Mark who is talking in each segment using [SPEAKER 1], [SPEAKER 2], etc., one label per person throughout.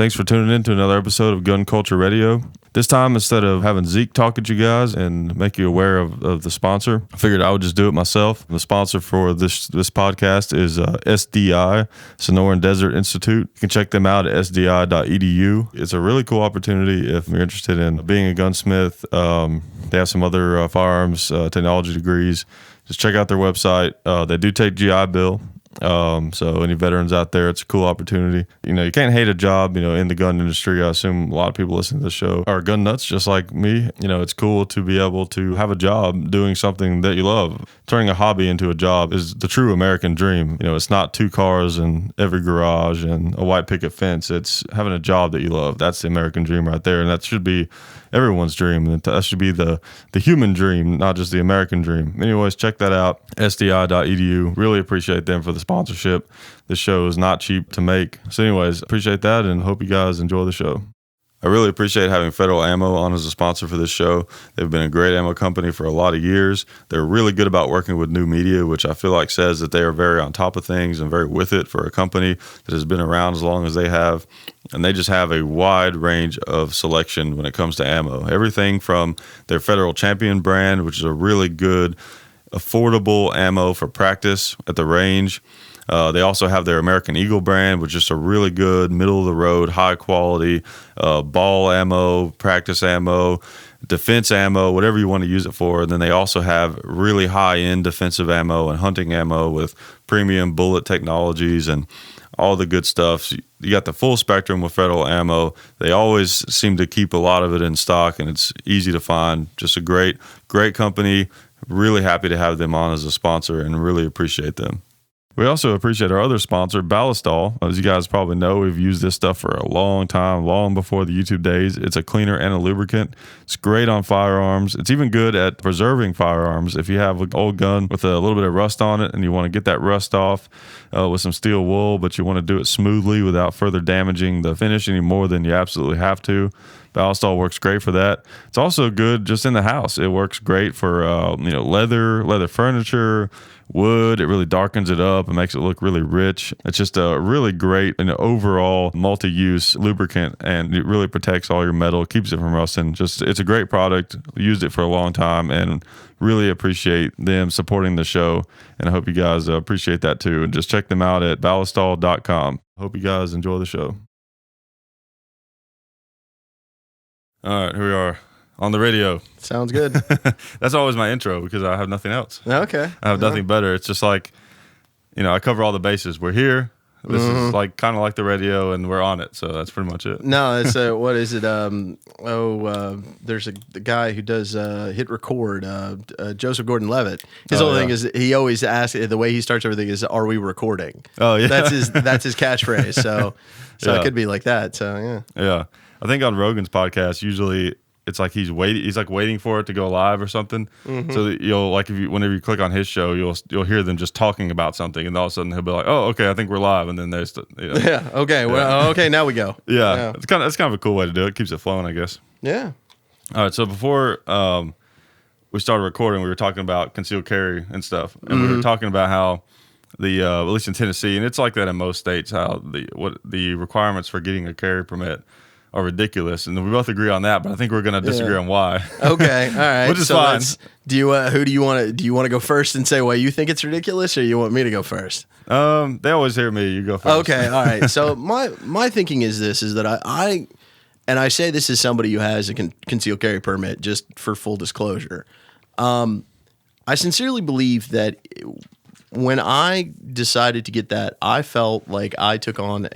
[SPEAKER 1] Thanks for tuning in to another episode of Gun Culture Radio. This time, instead of having Zeke talk at you guys and make you aware of the sponsor, I figured I would just do it myself. The sponsor for this podcast is SDI, Sonoran Desert Institute. You can check them out at sdi.edu. It's a really cool opportunity if you're interested in being a gunsmith. They have some other firearms technology degrees. Just check out their website. They do take GI Bill. So any veterans out there, it's a cool opportunity. You can't hate a job, in the gun industry. I assume a lot of people listening to this show are gun nuts just like me. It's cool to be able to have a job doing something that you love. Turning a hobby into a job is the true American dream. It's not 2 cars in every garage and a white picket fence. It's having a job that you love. That's the American dream right there. And that should be everyone's dream. That should be the human dream, not just the American dream. Anyways, check that out, sdi.edu. Really appreciate them for the sponsorship. This show is not cheap to make. So anyways, appreciate that and hope you guys enjoy the show. I really appreciate having Federal Ammo on as a sponsor for this show. They've been a great ammo company for a lot of years. They're really good about working with new media, which I feel like says that they are very on top of things and very with it for a company that has been around as long as they have. And they just have a wide range of selection when it comes to ammo. Everything from their Federal Champion brand, which is a really good, affordable ammo for practice at the range. They also have their American Eagle brand, which is a really good, middle-of-the-road, high-quality ball ammo, practice ammo, defense ammo, whatever you want to use it for. And then they also have really high-end defensive ammo and hunting ammo with premium bullet technologies and all the good stuff. You got the full spectrum with Federal Ammo. They always seem to keep a lot of it in stock, and it's easy to find. Just a great company. Really happy to have them on as a sponsor and really appreciate them. We also appreciate our other sponsor, Ballistol. As you guys probably know, we've used this stuff for a long time, long before the YouTube days. It's a cleaner and a lubricant. It's great on firearms. It's even good at preserving firearms. If you have an old gun with a little bit of rust on it and you want to get that rust off with some steel wool, but you want to do it smoothly without further damaging the finish any more than you absolutely have to, Ballistol works great for that. It's also good just in the house. It works great for leather furniture, wood. It really darkens it up and makes it look really rich. It's just a really great overall multi-use lubricant, and it really protects all your metal, keeps it from rusting. It's a great product. Used it for a long time and really appreciate them supporting the show, and I hope you guys appreciate that too. And just check them out at ballistol.com. Hope you guys enjoy the show. All right, here we are on the radio.
[SPEAKER 2] Sounds good.
[SPEAKER 1] That's always my intro because I have nothing else.
[SPEAKER 2] Okay.
[SPEAKER 1] I have nothing better. It's just like, I cover all the bases. We're here. This is like kind of like the radio, and we're on it. So that's pretty much it.
[SPEAKER 2] No, it's what is it? There's the guy who does hit record, Joseph Gordon-Levitt. His whole thing is he always asks, the way he starts everything is, "Are we recording?" Oh yeah, that's his catchphrase. So it could be like that. So
[SPEAKER 1] yeah. I think on Rogan's podcast, usually it's like he's waiting for it to go live or something. Mm-hmm. So that you'll whenever you click on his show, you'll hear them just talking about something, and all of a sudden he'll be like, "Oh, okay, I think we're live," and then there's
[SPEAKER 2] yeah, okay, well, okay, now we go.
[SPEAKER 1] Yeah, it's kind of a cool way to do it. Keeps it flowing, I guess.
[SPEAKER 2] Yeah.
[SPEAKER 1] All right, so before we started recording, we were talking about concealed carry and stuff, and we were talking about how the at least in Tennessee, and it's like that in most states, how the requirements for getting a carry permit are ridiculous, and we both agree on that. But I think we're going to disagree on why.
[SPEAKER 2] Okay, all right,
[SPEAKER 1] which is fine.
[SPEAKER 2] Who do you want to go first and say why you think it's ridiculous, or you want me to go first?
[SPEAKER 1] They always hear me. You go first.
[SPEAKER 2] Okay, all right. So my thinking is that I say this as somebody who has a concealed carry permit, just for full disclosure. I sincerely believe that when I decided to get that, I felt like I took on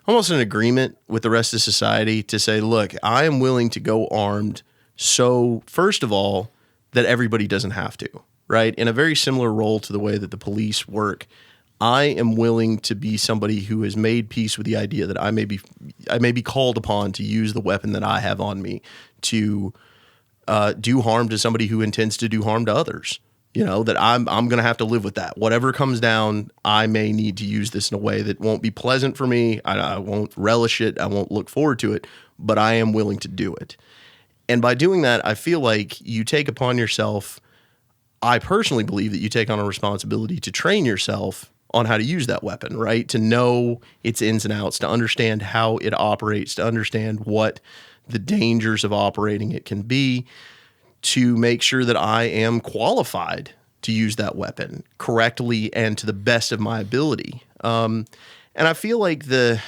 [SPEAKER 2] almost an agreement with the rest of society to say, look, I am willing to go armed. So first of all, that everybody doesn't have to, right? In a very similar role to the way that the police work, I am willing to be somebody who has made peace with the idea that I may be called upon to use the weapon that I have on me to do harm to somebody who intends to do harm to others. That I'm going to have to live with that. Whatever comes down, I may need to use this in a way that won't be pleasant for me. I won't relish it. I won't look forward to it, but I am willing to do it. And by doing that, I feel like you take upon yourself, I personally believe that you take on a responsibility to train yourself on how to use that weapon, right? To know its ins and outs, to understand how it operates, to understand what the dangers of operating it can be, to make sure that I am qualified to use that weapon correctly and to the best of my ability. And I feel like the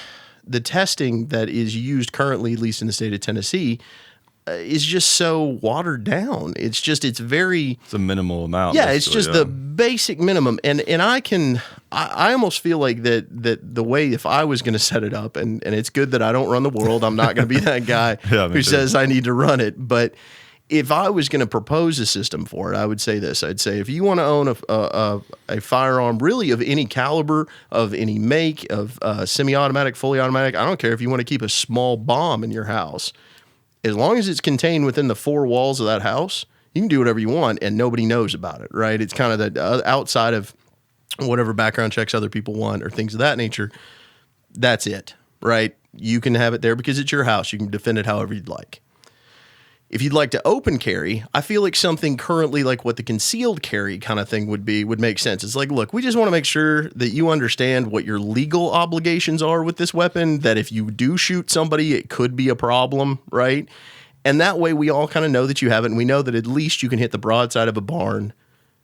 [SPEAKER 2] testing that is used currently, at least in the state of Tennessee, is just so watered down. It's
[SPEAKER 1] a minimal amount.
[SPEAKER 2] Yeah, it's just the basic minimum. And I almost feel like that the way, if I was going to set it up, and it's good that I don't run the world, I'm not going to be that guy who says I need to run it. But if I was going to propose a system for it, I would say this. I'd say if you want to own a firearm really of any caliber, of any make, of semi-automatic, fully automatic, I don't care if you want to keep a small bomb in your house, as long as it's contained within the four walls of that house, you can do whatever you want and nobody knows about it, right? It's kind of the outside of whatever background checks other people want or things of that nature. That's it, right? You can have it there because it's your house. You can defend it however you'd like. If you'd like to open carry, I feel like something currently like what the concealed carry kind of thing would make sense. It's like, look, we just want to make sure that you understand what your legal obligations are with this weapon, that if you do shoot somebody, it could be a problem, right? And that way we all kind of know that you have it, and we know that at least you can hit the broadside of a barn,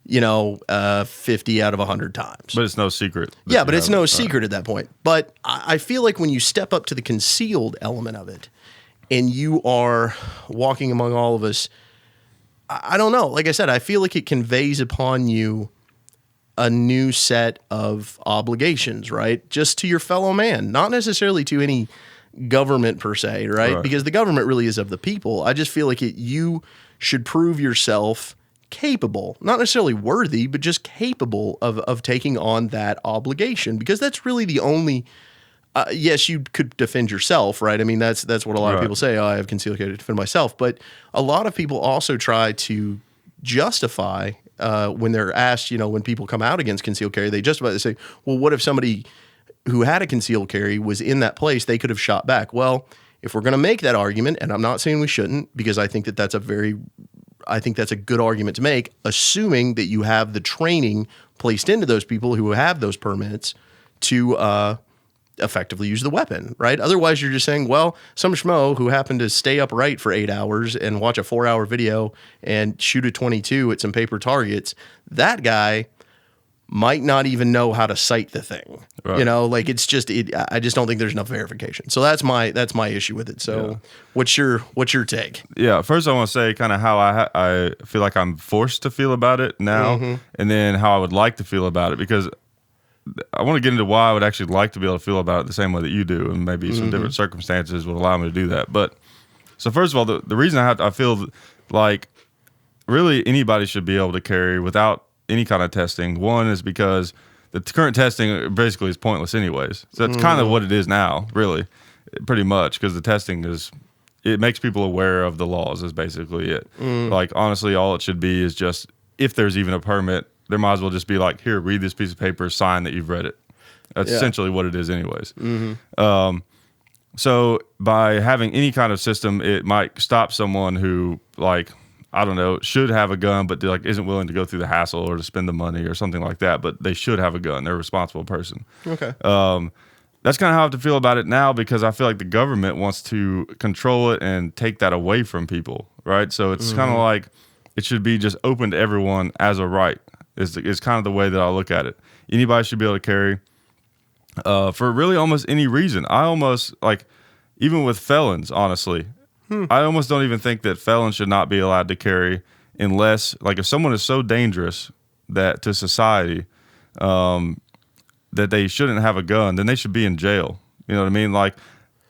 [SPEAKER 2] 50 out of 100 times.
[SPEAKER 1] But it's no secret.
[SPEAKER 2] Yeah, but it's no secret at that point. But I feel like when you step up to the concealed element of it, and you are walking among all of us, I don't know. Like I said, I feel like it conveys upon you a new set of obligations, right? Just to your fellow man, not necessarily to any government per se, right? Because the government really is of the people. I just feel like you should prove yourself capable, not necessarily worthy, but just capable of taking on that obligation, because that's really the only... yes, you could defend yourself, right? I mean, that's what a lot of people say. Oh, I have concealed carry to defend myself. But a lot of people also try to justify when they're asked, when people come out against concealed carry, they say, well, what if somebody who had a concealed carry was in that place? They could have shot back. Well, if we're going to make that argument, and I'm not saying we shouldn't, because I think that's a good argument to make, assuming that you have the training placed into those people who have those permits to effectively use the weapon, right? Otherwise, you're just saying, well, some schmo who happened to stay upright for 8 hours and watch a 4-hour video and shoot a 22 at some paper targets, that guy might not even know how to sight the thing. Right. It's just I just don't think there's enough verification. So that's my issue with it. So what's your take? Yeah,
[SPEAKER 1] first I want to say kind of how I feel like I'm forced to feel about it now, and then how I would like to feel about it, because I want to get into why I would actually like to be able to feel about it the same way that you do, and maybe some different circumstances would allow me to do that. But so first of all, the reason I feel like really anybody should be able to carry without any kind of testing, one is because the current testing basically is pointless anyways. So that's kind of what it is now, really, pretty much, because the testing it makes people aware of the laws is basically it. Like, honestly, all it should be is just, if there's even a permit, there might as well just be like, here, read this piece of paper, sign that you've read it. That's essentially what it is anyways. So by having any kind of system, it might stop someone who, like, I don't know, should have a gun, but isn't willing to go through the hassle or to spend the money or something like that, but they should have a gun. They're a responsible person.
[SPEAKER 2] Okay.
[SPEAKER 1] That's kind of how I have to feel about it now, because I feel like the government wants to control it and take that away from people, right? So it's kind of like it should be just open to everyone as a right. Is kind of the way that I look at it. Anybody should be able to carry for really almost any reason. I almost, even with felons, honestly, I almost don't even think that felons should not be allowed to carry unless, if someone is so dangerous that to society that they shouldn't have a gun, then they should be in jail. You know what I mean?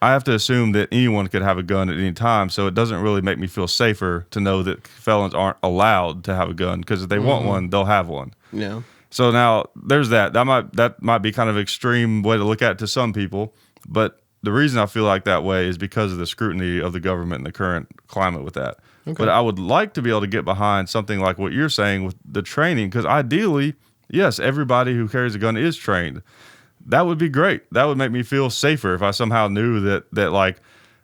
[SPEAKER 1] I have to assume that anyone could have a gun at any time, so it doesn't really make me feel safer to know that felons aren't allowed to have a gun, because if they want one, they'll have one.
[SPEAKER 2] Yeah.
[SPEAKER 1] So now there's that. That might be kind of an extreme way to look at it to some people, but the reason I feel like that way is because of the scrutiny of the government and the current climate with that. Okay. But I would like to be able to get behind something like what you're saying with the training, because ideally, yes, everybody who carries a gun is trained. That would be great. That would make me feel safer if I somehow knew that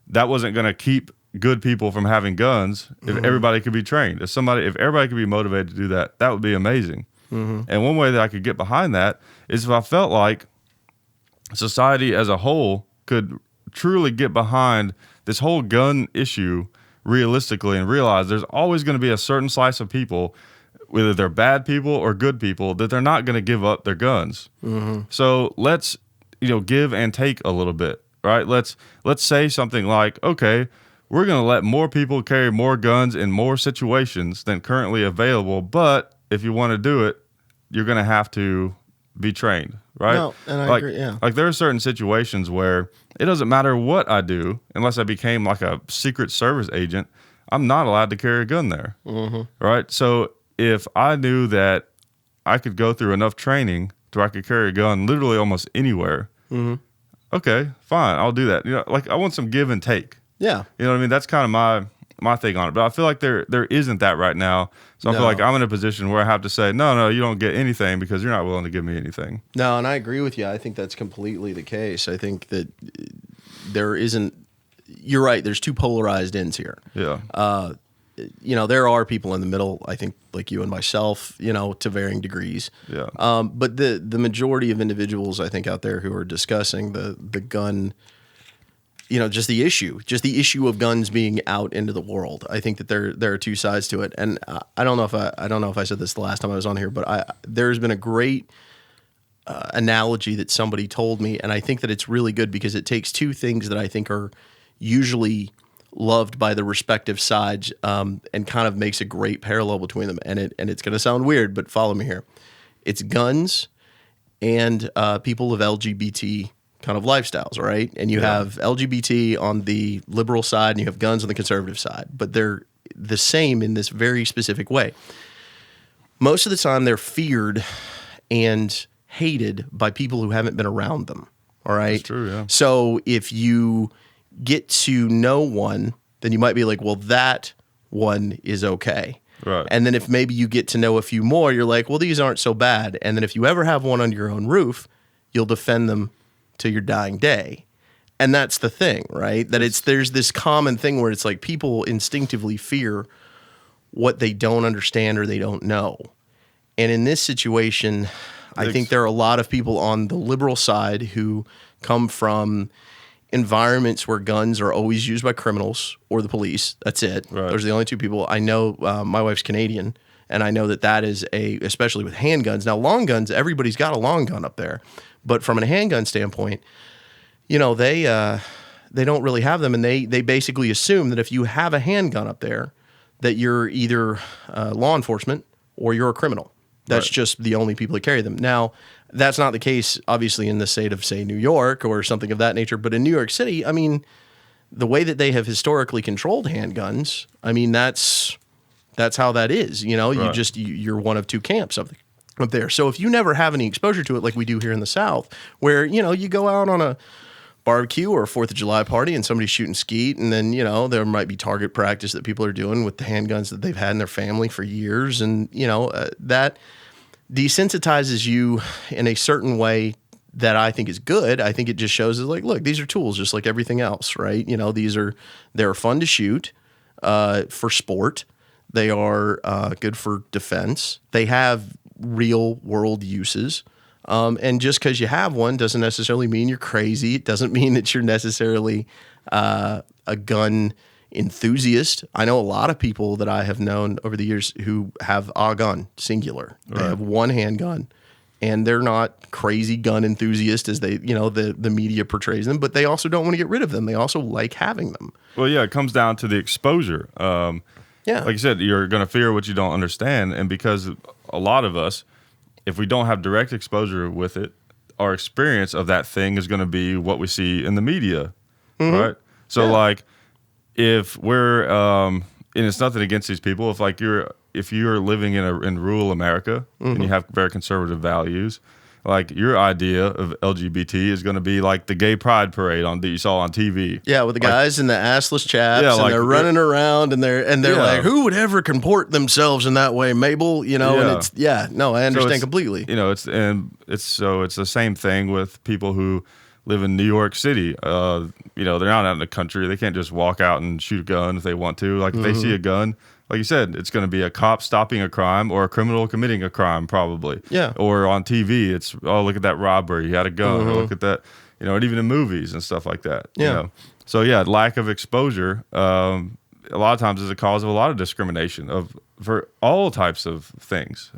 [SPEAKER 1] wasn't going to keep good people from having guns. If everybody could be trained, if everybody could be motivated to do that, that would be amazing. And one way that I could get behind that is if I felt like society as a whole could truly get behind this whole gun issue realistically and realize there's always going to be a certain slice of people, whether they're bad people or good people, that they're not going to give up their guns. So let's, give and take a little bit, right? Let's say something like, okay, we're going to let more people carry more guns in more situations than currently available, but if you want to do it, you're going to have to be trained, right?
[SPEAKER 2] No, and I agree, yeah.
[SPEAKER 1] Like there are certain situations where it doesn't matter what I do, unless I became like a Secret Service agent, I'm not allowed to carry a gun there, right? So if I knew that I could go through enough training to where I could carry a gun literally almost anywhere, okay, fine, I'll do that. Like I want some give and take.
[SPEAKER 2] Yeah.
[SPEAKER 1] You know what I mean? That's kind of my thing on it. But I feel like there isn't that right now. So I feel like I'm in a position where I have to say, no, you don't get anything because you're not willing to give me anything.
[SPEAKER 2] No, and I agree with you. I think that's completely the case. I think that there isn't, you're right, there's two polarized ends here.
[SPEAKER 1] Yeah.
[SPEAKER 2] There are people in the middle, I think, like you and myself, to varying degrees.
[SPEAKER 1] Yeah.
[SPEAKER 2] But the majority of individuals, I think, out there who are discussing the gun, just the issue of guns being out into the world. I think that there are two sides to it, and I don't know if I said this the last time I was on here, but there's been a great analogy that somebody told me, and I think that it's really good because it takes two things that I think are usually loved by the respective sides, and kind of makes a great parallel between them. And it's going to sound weird, but follow me here. It's guns and people of LGBT kind of lifestyles, right? And you have LGBT on the liberal side and you have guns on the conservative side, but they're the same in this very specific way. Most of the time they're feared and hated by people who haven't been around them, all right?
[SPEAKER 1] That's true, yeah.
[SPEAKER 2] So if you get to know one, then you might be like, well, that one is okay.
[SPEAKER 1] Right.
[SPEAKER 2] And then if maybe you get to know a few more, you're like, well, these aren't so bad. And then if you ever have one under your own roof, you'll defend them to your dying day. And that's the thing, right? That there's this common thing where it's like people instinctively fear what they don't understand or they don't know. And in this situation, I think there are a lot of people on the liberal side who come from environments where guns are always used by criminals or the police. That's it.
[SPEAKER 1] Right.
[SPEAKER 2] Those are the only two people. I know my wife's Canadian, and I know that is especially with handguns. Now, long guns, everybody's got a long gun up there. But from a handgun standpoint, they don't really have them, and they basically assume that if you have a handgun up there, that you're either law enforcement or you're a criminal. That's just the only people that carry them. Now, that's not the case, obviously, in the state of, say, New York or something of that nature. But in New York City, I mean, the way that they have historically controlled handguns, I mean, that's how that is. You're one of two camps up there. So if you never have any exposure to it like we do here in the South, where, you go out on a barbecue or a 4th of July party and somebody's shooting skeet, and then, there might be target practice that people are doing with the handguns that they've had in their family for years. And, that desensitizes you in a certain way that I think is good. I think it just shows us like, look, these are tools just like everything else, right? They're fun to shoot for sport. They are good for defense. They have real world uses. And just because you have one doesn't necessarily mean you're crazy. It doesn't mean that you're necessarily a gun enthusiast. I know a lot of people that I have known over the years who have a gun, singular. They have one handgun, and they're not crazy gun enthusiasts as they, the media portrays them, but they also don't want to get rid of them. They also like having them.
[SPEAKER 1] Well, yeah, it comes down to the exposure. Like you said, you're going to fear what you don't understand. And because a lot of us, if we don't have direct exposure with it, our experience of that thing is going to be what we see in the media, right? So, like, if we're, and it's nothing against these people, if you're living in rural America and you have very conservative values, like your idea of LGBT is going to be like the gay pride parade that you saw on TV.
[SPEAKER 2] Yeah, with the guys in the assless chaps, and they're running around, and they're like, who would ever comport themselves in that way, Mabel? And it's I understand completely.
[SPEAKER 1] It's the same thing with people who live in New York City. They're not out in the country. They can't just walk out and shoot a gun if they want to. Like if they see a gun, like you said, it's going to be a cop stopping a crime or a criminal committing a crime, probably.
[SPEAKER 2] Yeah.
[SPEAKER 1] Or on TV, it's, oh, look at that robbery. He had a gun. Or look at that, and even in movies and stuff like that.
[SPEAKER 2] Yeah.
[SPEAKER 1] So, yeah, lack of exposure a lot of times is a cause of a lot of discrimination for all types of things,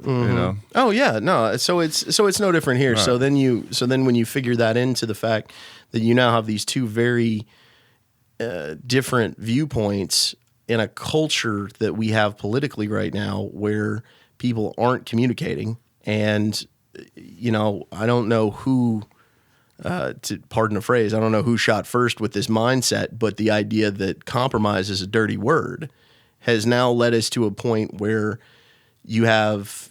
[SPEAKER 2] Oh yeah, no. So it's no different here.
[SPEAKER 1] Right.
[SPEAKER 2] So then when you figure that into the fact that you now have these two very different viewpoints in a culture that we have politically right now, where people aren't communicating, and I don't know who. To pardon a phrase, I don't know who shot first with this mindset, but the idea that compromise is a dirty word has now led us to a point where you have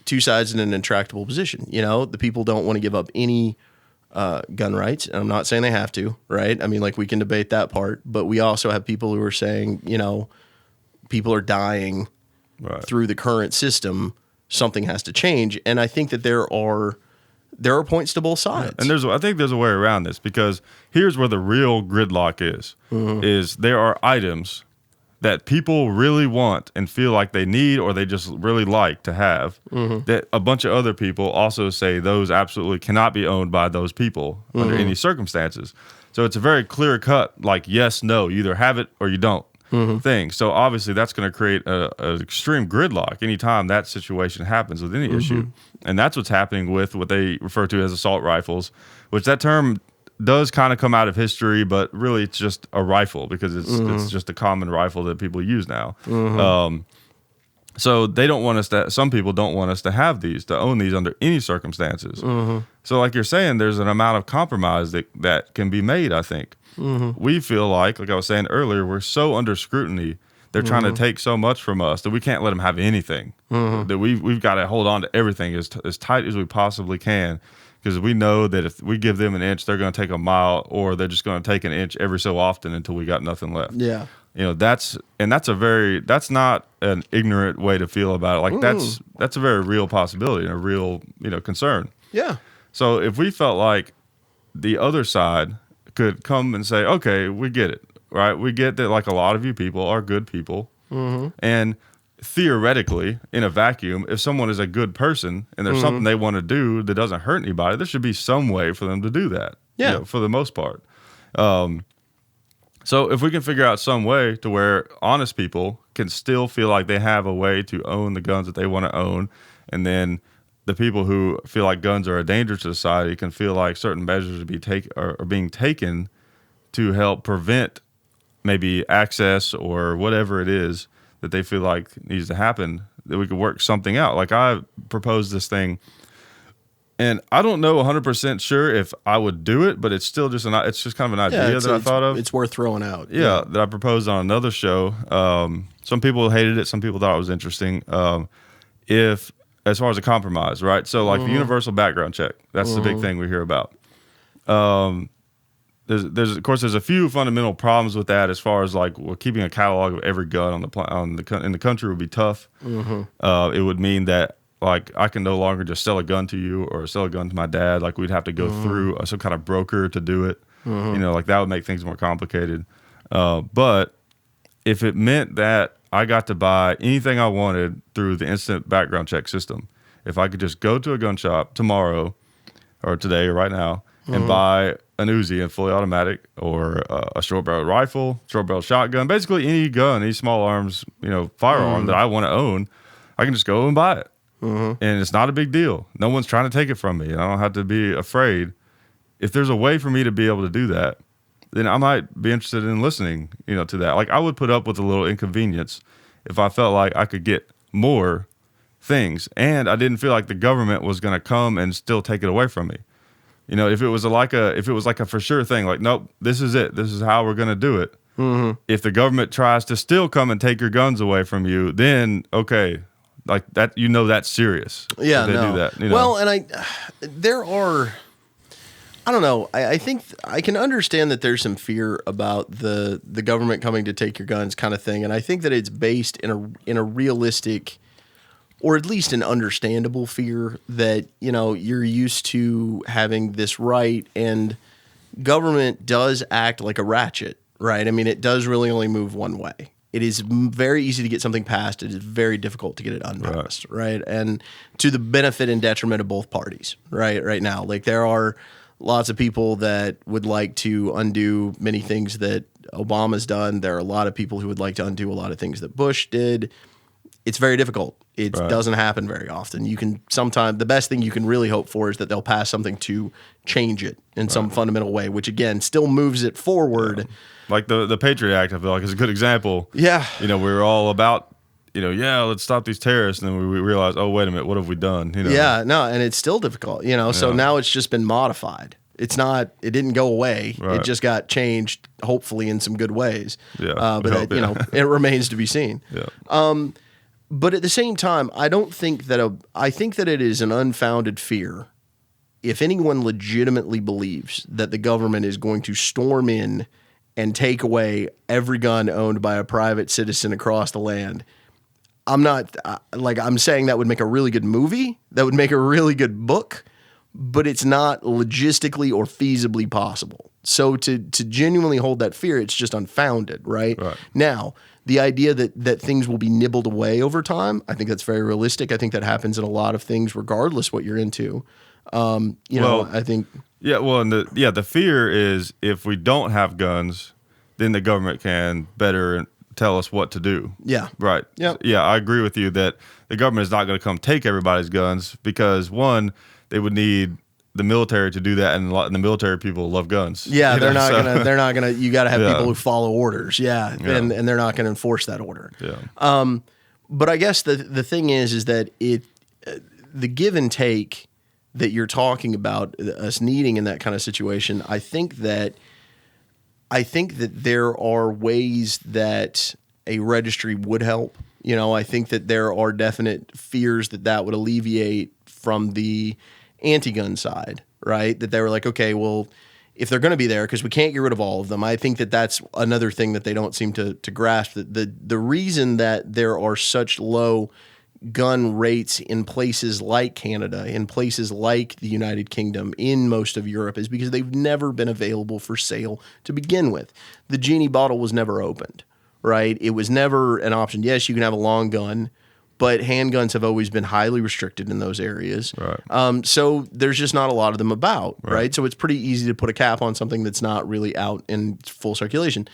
[SPEAKER 2] two sides in an intractable position. The people don't want to give up any gun rights, and I'm not saying they have to, right? I mean, like, we can debate that part, but we also have people who are saying, people are dying through the current system. Something has to change, and I think that there are points to both sides.
[SPEAKER 1] And I think there's a way around this, because here's where the real gridlock is there are items that people really want and feel like they need, or they just really like to have, that a bunch of other people also say those absolutely cannot be owned by those people under any circumstances. So it's a very clear cut, like, yes, no, you either have it or you don't thing. So obviously that's going to create an extreme gridlock anytime that situation happens with any issue. And that's what's happening with what they refer to as assault rifles, which that term does kind of come out of history, but really it's just a rifle, because it's just a common rifle that people use now. So they don't want us to, some people don't want us to have these, to own these under any circumstances. So like you're saying, there's an amount of compromise that can be made, I think. We feel like I was saying earlier, we're so under scrutiny. They're trying to take so much from us that we can't let them have anything. That we've got to hold on to everything as tight as we possibly can, because we know that if we give them an inch, they're going to take a mile, or they're just going to take an inch every so often until we got nothing left.
[SPEAKER 2] Yeah.
[SPEAKER 1] That's not an ignorant way to feel about it. Like, that's a very real possibility and a real, concern.
[SPEAKER 2] Yeah.
[SPEAKER 1] So if we felt like the other side could come and say, okay, we get it, right? We get that, like, a lot of you people are good people. And theoretically, in a vacuum, if someone is a good person and there's something they want to do that doesn't hurt anybody, there should be some way for them to do that.
[SPEAKER 2] Yeah.
[SPEAKER 1] For the most part. So if we can figure out some way to where honest people can still feel like they have a way to own the guns that they want to own, and then the people who feel like guns are a danger to society can feel like certain measures are being taken to help prevent maybe access or whatever it is that they feel like needs to happen, that we could work something out. Like, I proposed this thing, and I don't know 100% sure if I would do it, but it's still just it's just kind of an idea that I thought of.
[SPEAKER 2] It's worth throwing out.
[SPEAKER 1] Yeah, that I proposed on another show. Some people hated it. Some people thought it was interesting. If, as far as a compromise, right? So, like, the universal background check, that's the big thing we hear about. There's of course a few fundamental problems with that, as far as, like, keeping a catalog of every gun in the country would be tough. It would mean that, like, I can no longer just sell a gun to you or sell a gun to my dad. Like, we'd have to go through some kind of broker to do it. Like, that would make things more complicated. But if it meant that I got to buy anything I wanted through the instant background check system, if I could just go to a gun shop tomorrow or today or right now and buy an Uzi and fully automatic, or a short barrel rifle, short barrel shotgun, basically any gun, any small arms, firearm that I want to own, I can just go and buy it. And it's not a big deal. No one's trying to take it from me, and I don't have to be afraid. If there's a way for me to be able to do that, then I might be interested in listening, to that. Like, I would put up with a little inconvenience if I felt like I could get more things, and I didn't feel like the government was going to come and still take it away from me. If it was like a for sure thing, like, nope, this is it. This is how we're going to do it. If the government tries to still come and take your guns away from you, then okay, like that, that's serious.
[SPEAKER 2] Yeah,
[SPEAKER 1] they
[SPEAKER 2] no.
[SPEAKER 1] do that.
[SPEAKER 2] Well, and I don't know. I think I can understand that there's some fear about the government coming to take your guns kind of thing, and I think that it's based in a realistic, or at least an understandable fear that, you're used to having this right, and government does act like a ratchet, right? I mean, it does really only move one way. it is very easy to get something passed. It is very difficult to get it unpassed, right? And to the benefit and detriment of both parties, right now. Like, there are lots of people that would like to undo many things that Obama's done. There are a lot of people who would like to undo a lot of things that Bush did. It's very difficult. It doesn't happen very often. You can sometimes, the best thing you can really hope for is that they'll pass something to change it in some fundamental way, which again still moves it forward.
[SPEAKER 1] Yeah. Like the Patriot Act, I feel like is a good example.
[SPEAKER 2] Yeah.
[SPEAKER 1] We were all about, let's stop these terrorists. And then we realized, oh, wait a minute, what have we done?
[SPEAKER 2] Yeah, no, and it's still difficult, so now it's just been modified. It didn't go away.
[SPEAKER 1] Right.
[SPEAKER 2] It just got changed, hopefully in some good ways.
[SPEAKER 1] Yeah.
[SPEAKER 2] But it remains to be seen.
[SPEAKER 1] Yeah.
[SPEAKER 2] But at the same time, I think that it is an unfounded fear if anyone legitimately believes that the government is going to storm in and take away every gun owned by a private citizen across the land. I'm saying that would make a really good movie, that would make a really good book, but it's not logistically or feasibly possible. So to genuinely hold that fear, it's just unfounded, right? Now, the idea that things will be nibbled away over time, I think that's very realistic. I think that happens in a lot of things, regardless what you're into. I think.
[SPEAKER 1] Yeah, well, and the fear is if we don't have guns, then the government can better tell us what to do.
[SPEAKER 2] Yeah.
[SPEAKER 1] Right.
[SPEAKER 2] Yep.
[SPEAKER 1] Yeah, I agree with you that the government is not going to come take everybody's guns because, one, they would need the military to do that, and the military people love guns.
[SPEAKER 2] Yeah, they're not gonna. You got to have people who follow orders. Yeah. And they're not going to enforce that order.
[SPEAKER 1] Yeah.
[SPEAKER 2] But I guess the thing is that the give and take that you're talking about us needing in that kind of situation, I think that there are ways that a registry would help. I think that there are definite fears that would alleviate from the anti-gun side, right? That they were like, okay, well, if they're going to be there, because we can't get rid of all of them, I think that that's another thing that they don't seem to grasp. That the reason that there are such low gun rates in places like Canada, in places like the United Kingdom, in most of Europe, is because they've never been available for sale to begin with. The genie bottle was never opened, right? It was never an option. Yes, you can have a long gun, but handguns have always been highly restricted in those areas.
[SPEAKER 1] Right.
[SPEAKER 2] So there's just not a lot of them about, right? So it's pretty easy to put a cap on something that's not really out in full circulation.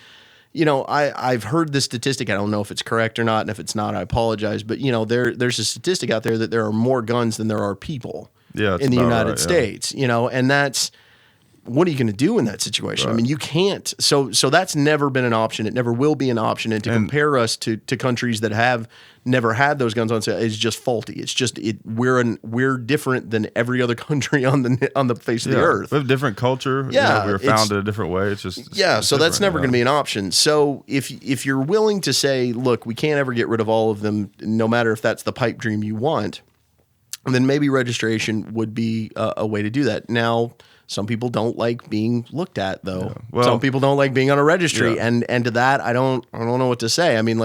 [SPEAKER 2] I've heard this statistic. I don't know if it's correct or not, and if it's not, I apologize. But there's a statistic out there that there are more guns than there are people in the United States. And that's, what are you going to do in that situation?
[SPEAKER 1] Right.
[SPEAKER 2] I mean, you can't. So that's never been an option. It never will be an option. And to compare us to countries that have never had those guns on sale is just faulty. It's just we're different than every other country on the face of the earth.
[SPEAKER 1] We have different culture.
[SPEAKER 2] Yeah,
[SPEAKER 1] we were founded a different way. It's
[SPEAKER 2] so that's never going to be an option. So if you're willing to say, look, we can't ever get rid of all of them, no matter if that's the pipe dream you want, then maybe registration would be a way to do that. Now, some people don't like being looked at, though. Yeah. Well, some people don't like being on a registry, and to that, I don't know what to say. I mean,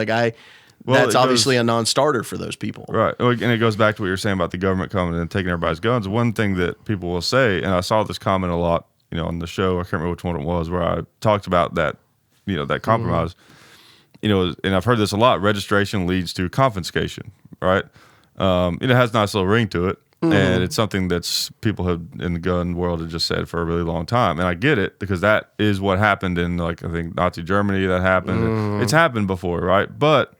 [SPEAKER 2] that's obviously a non-starter for those people,
[SPEAKER 1] right? And it goes back to what you're saying about the government coming and taking everybody's guns. One thing that people will say, and I saw this comment a lot, on the show. I can't remember which one it was, where I talked about that, that compromise. And I've heard this a lot. Registration leads to confiscation, right? It has a nice little ring to it. And it's something that's people have in the gun world have just said for a really long time. And I get it, because that is what happened in, I think, Nazi Germany. That happened. It's happened before, right? But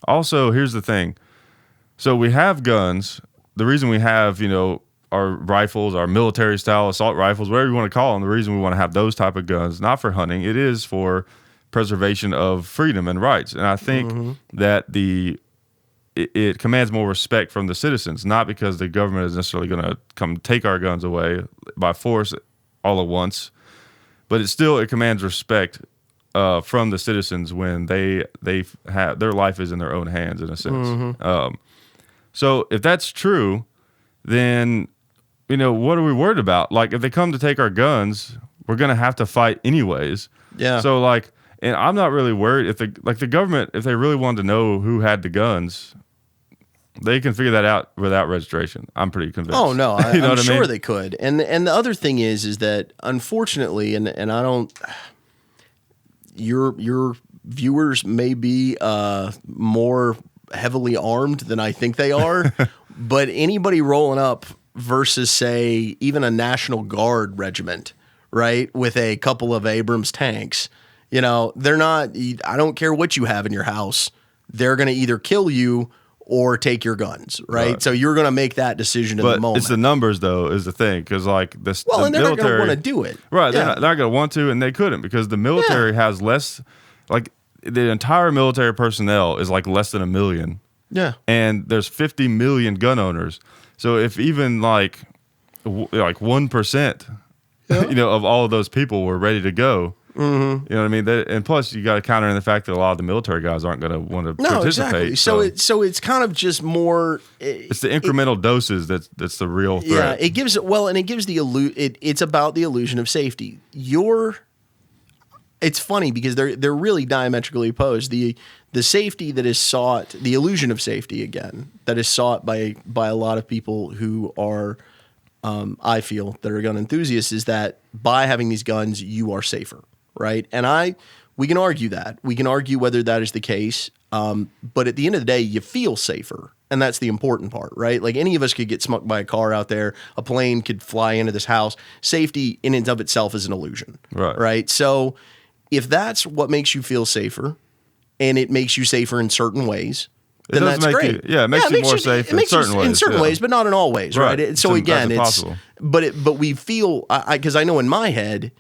[SPEAKER 1] also, here's the thing. So we have guns. The reason we have, our rifles, our military-style assault rifles, whatever you want to call them, the reason we want to have those type of guns, not for hunting, it is for preservation of freedom and rights. And I think that it commands more respect from the citizens, not because the government is necessarily going to come take our guns away by force all at once, but it commands respect from the citizens when they have their life is in their own hands, in a sense. So if that's true, then what are we worried about? If they come to take our guns, we're going to have to fight anyways.
[SPEAKER 2] Yeah.
[SPEAKER 1] So and I'm not really worried if the government, if they really wanted to know who had the guns, they can figure that out without registration. I'm pretty convinced.
[SPEAKER 2] Oh no, I'm sure they could. And the other thing is that unfortunately, and I don't. You're viewers may be more heavily armed than I think they are, but anybody rolling up versus, say, even a National Guard regiment, right, with a couple of Abrams tanks, they're not, I don't care what you have in your house, they're going to either kill you or take your guns, right? So you're going to make that decision in the moment.
[SPEAKER 1] It's the numbers, though, is the thing, because like the
[SPEAKER 2] and they're
[SPEAKER 1] military,
[SPEAKER 2] not going to want to do it,
[SPEAKER 1] right? They're not going to want to, and they couldn't, because the military has less, like the entire military personnel is like less than 1 million.
[SPEAKER 2] Yeah,
[SPEAKER 1] and there's 50 million gun owners. So if even like 1%, of all of those people were ready to go, you know what I mean? And plus, you got to counter in the fact that a lot of the military guys aren't going to want to participate.
[SPEAKER 2] Exactly. So it's kind of just more.
[SPEAKER 1] It's the incremental doses that's the real threat.
[SPEAKER 2] Yeah, it gives the it's about the illusion of safety. It's funny because they're really diametrically opposed. The safety that is sought, the illusion of safety again, that is sought by a lot of people who are, I feel, that are gun enthusiasts, is that by having these guns, you are safer, right? And we can argue that. We can argue whether that is the case, but at the end of the day, you feel safer. And that's the important part, right? Like any of us could get smucked by a car out there. A plane could fly into this house. Safety in and of itself is an illusion, right? So if that's what makes you feel safer, and it makes you safer in certain ways, then that's great.
[SPEAKER 1] It makes you more safe in certain ways.
[SPEAKER 2] In certain ways, but not in all ways, right? So again, but we feel, because I know in my head,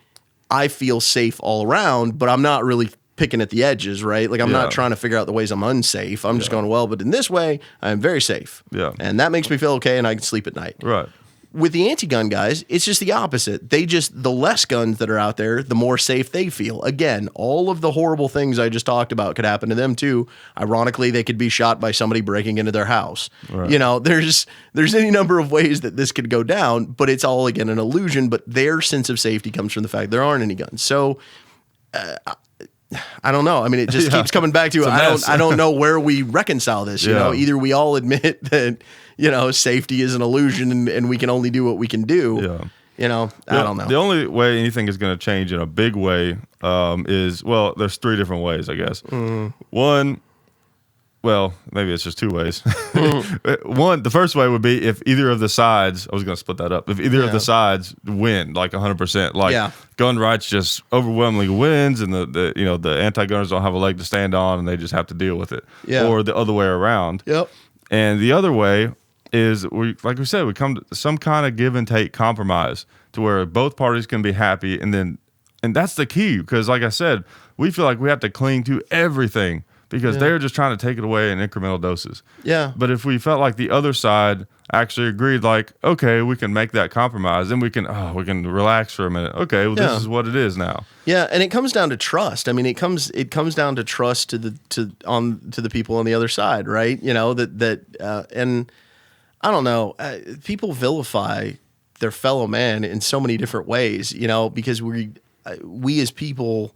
[SPEAKER 2] I feel safe all around, but I'm not really picking at the edges, right? Like I'm not trying to figure out the ways I'm unsafe. I'm just going, well, but in this way, I'm very safe. Yeah. And that makes me feel okay, and I can sleep at night.
[SPEAKER 1] Right.
[SPEAKER 2] With the anti-gun guys, it's just the opposite. The less guns that are out there, the more safe they feel. Again, all of the horrible things I just talked about could happen to them too. Ironically, they could be shot by somebody breaking into their house. Right. There's any number of ways that this could go down, but it's all, again, an illusion. But their sense of safety comes from the fact there aren't any guns. So I don't know. I mean, it just keeps coming back to, I don't know where we reconcile this. Either we all admit that, safety is an illusion and we can only do what we can do. Yeah. I don't know.
[SPEAKER 1] The only way anything is going to change in a big way is, well, there's 3 different ways, I guess. One, well, maybe it's just 2 ways. One, the first way would be if either of the sides, I was going to split that up, if either of the sides win like 100%, like gun rights just overwhelmingly wins, and the anti-gunners don't have a leg to stand on and they just have to deal with it. Or the other way around.
[SPEAKER 2] Yep.
[SPEAKER 1] And the other way is, like we said, we come to some kind of give and take compromise to where both parties can be happy. And that's the key, because like I said, we feel like we have to cling to everything because they're just trying to take it away in incremental doses. Yeah. But if we felt like the other side actually agreed, like, okay, we can make that compromise, then we can relax for a minute. Okay, well, this is what it is now.
[SPEAKER 2] Yeah, and it comes down to trust. I mean, it comes down to trust to the people on the other side, right? And I don't know, people vilify their fellow man in so many different ways, because we as people,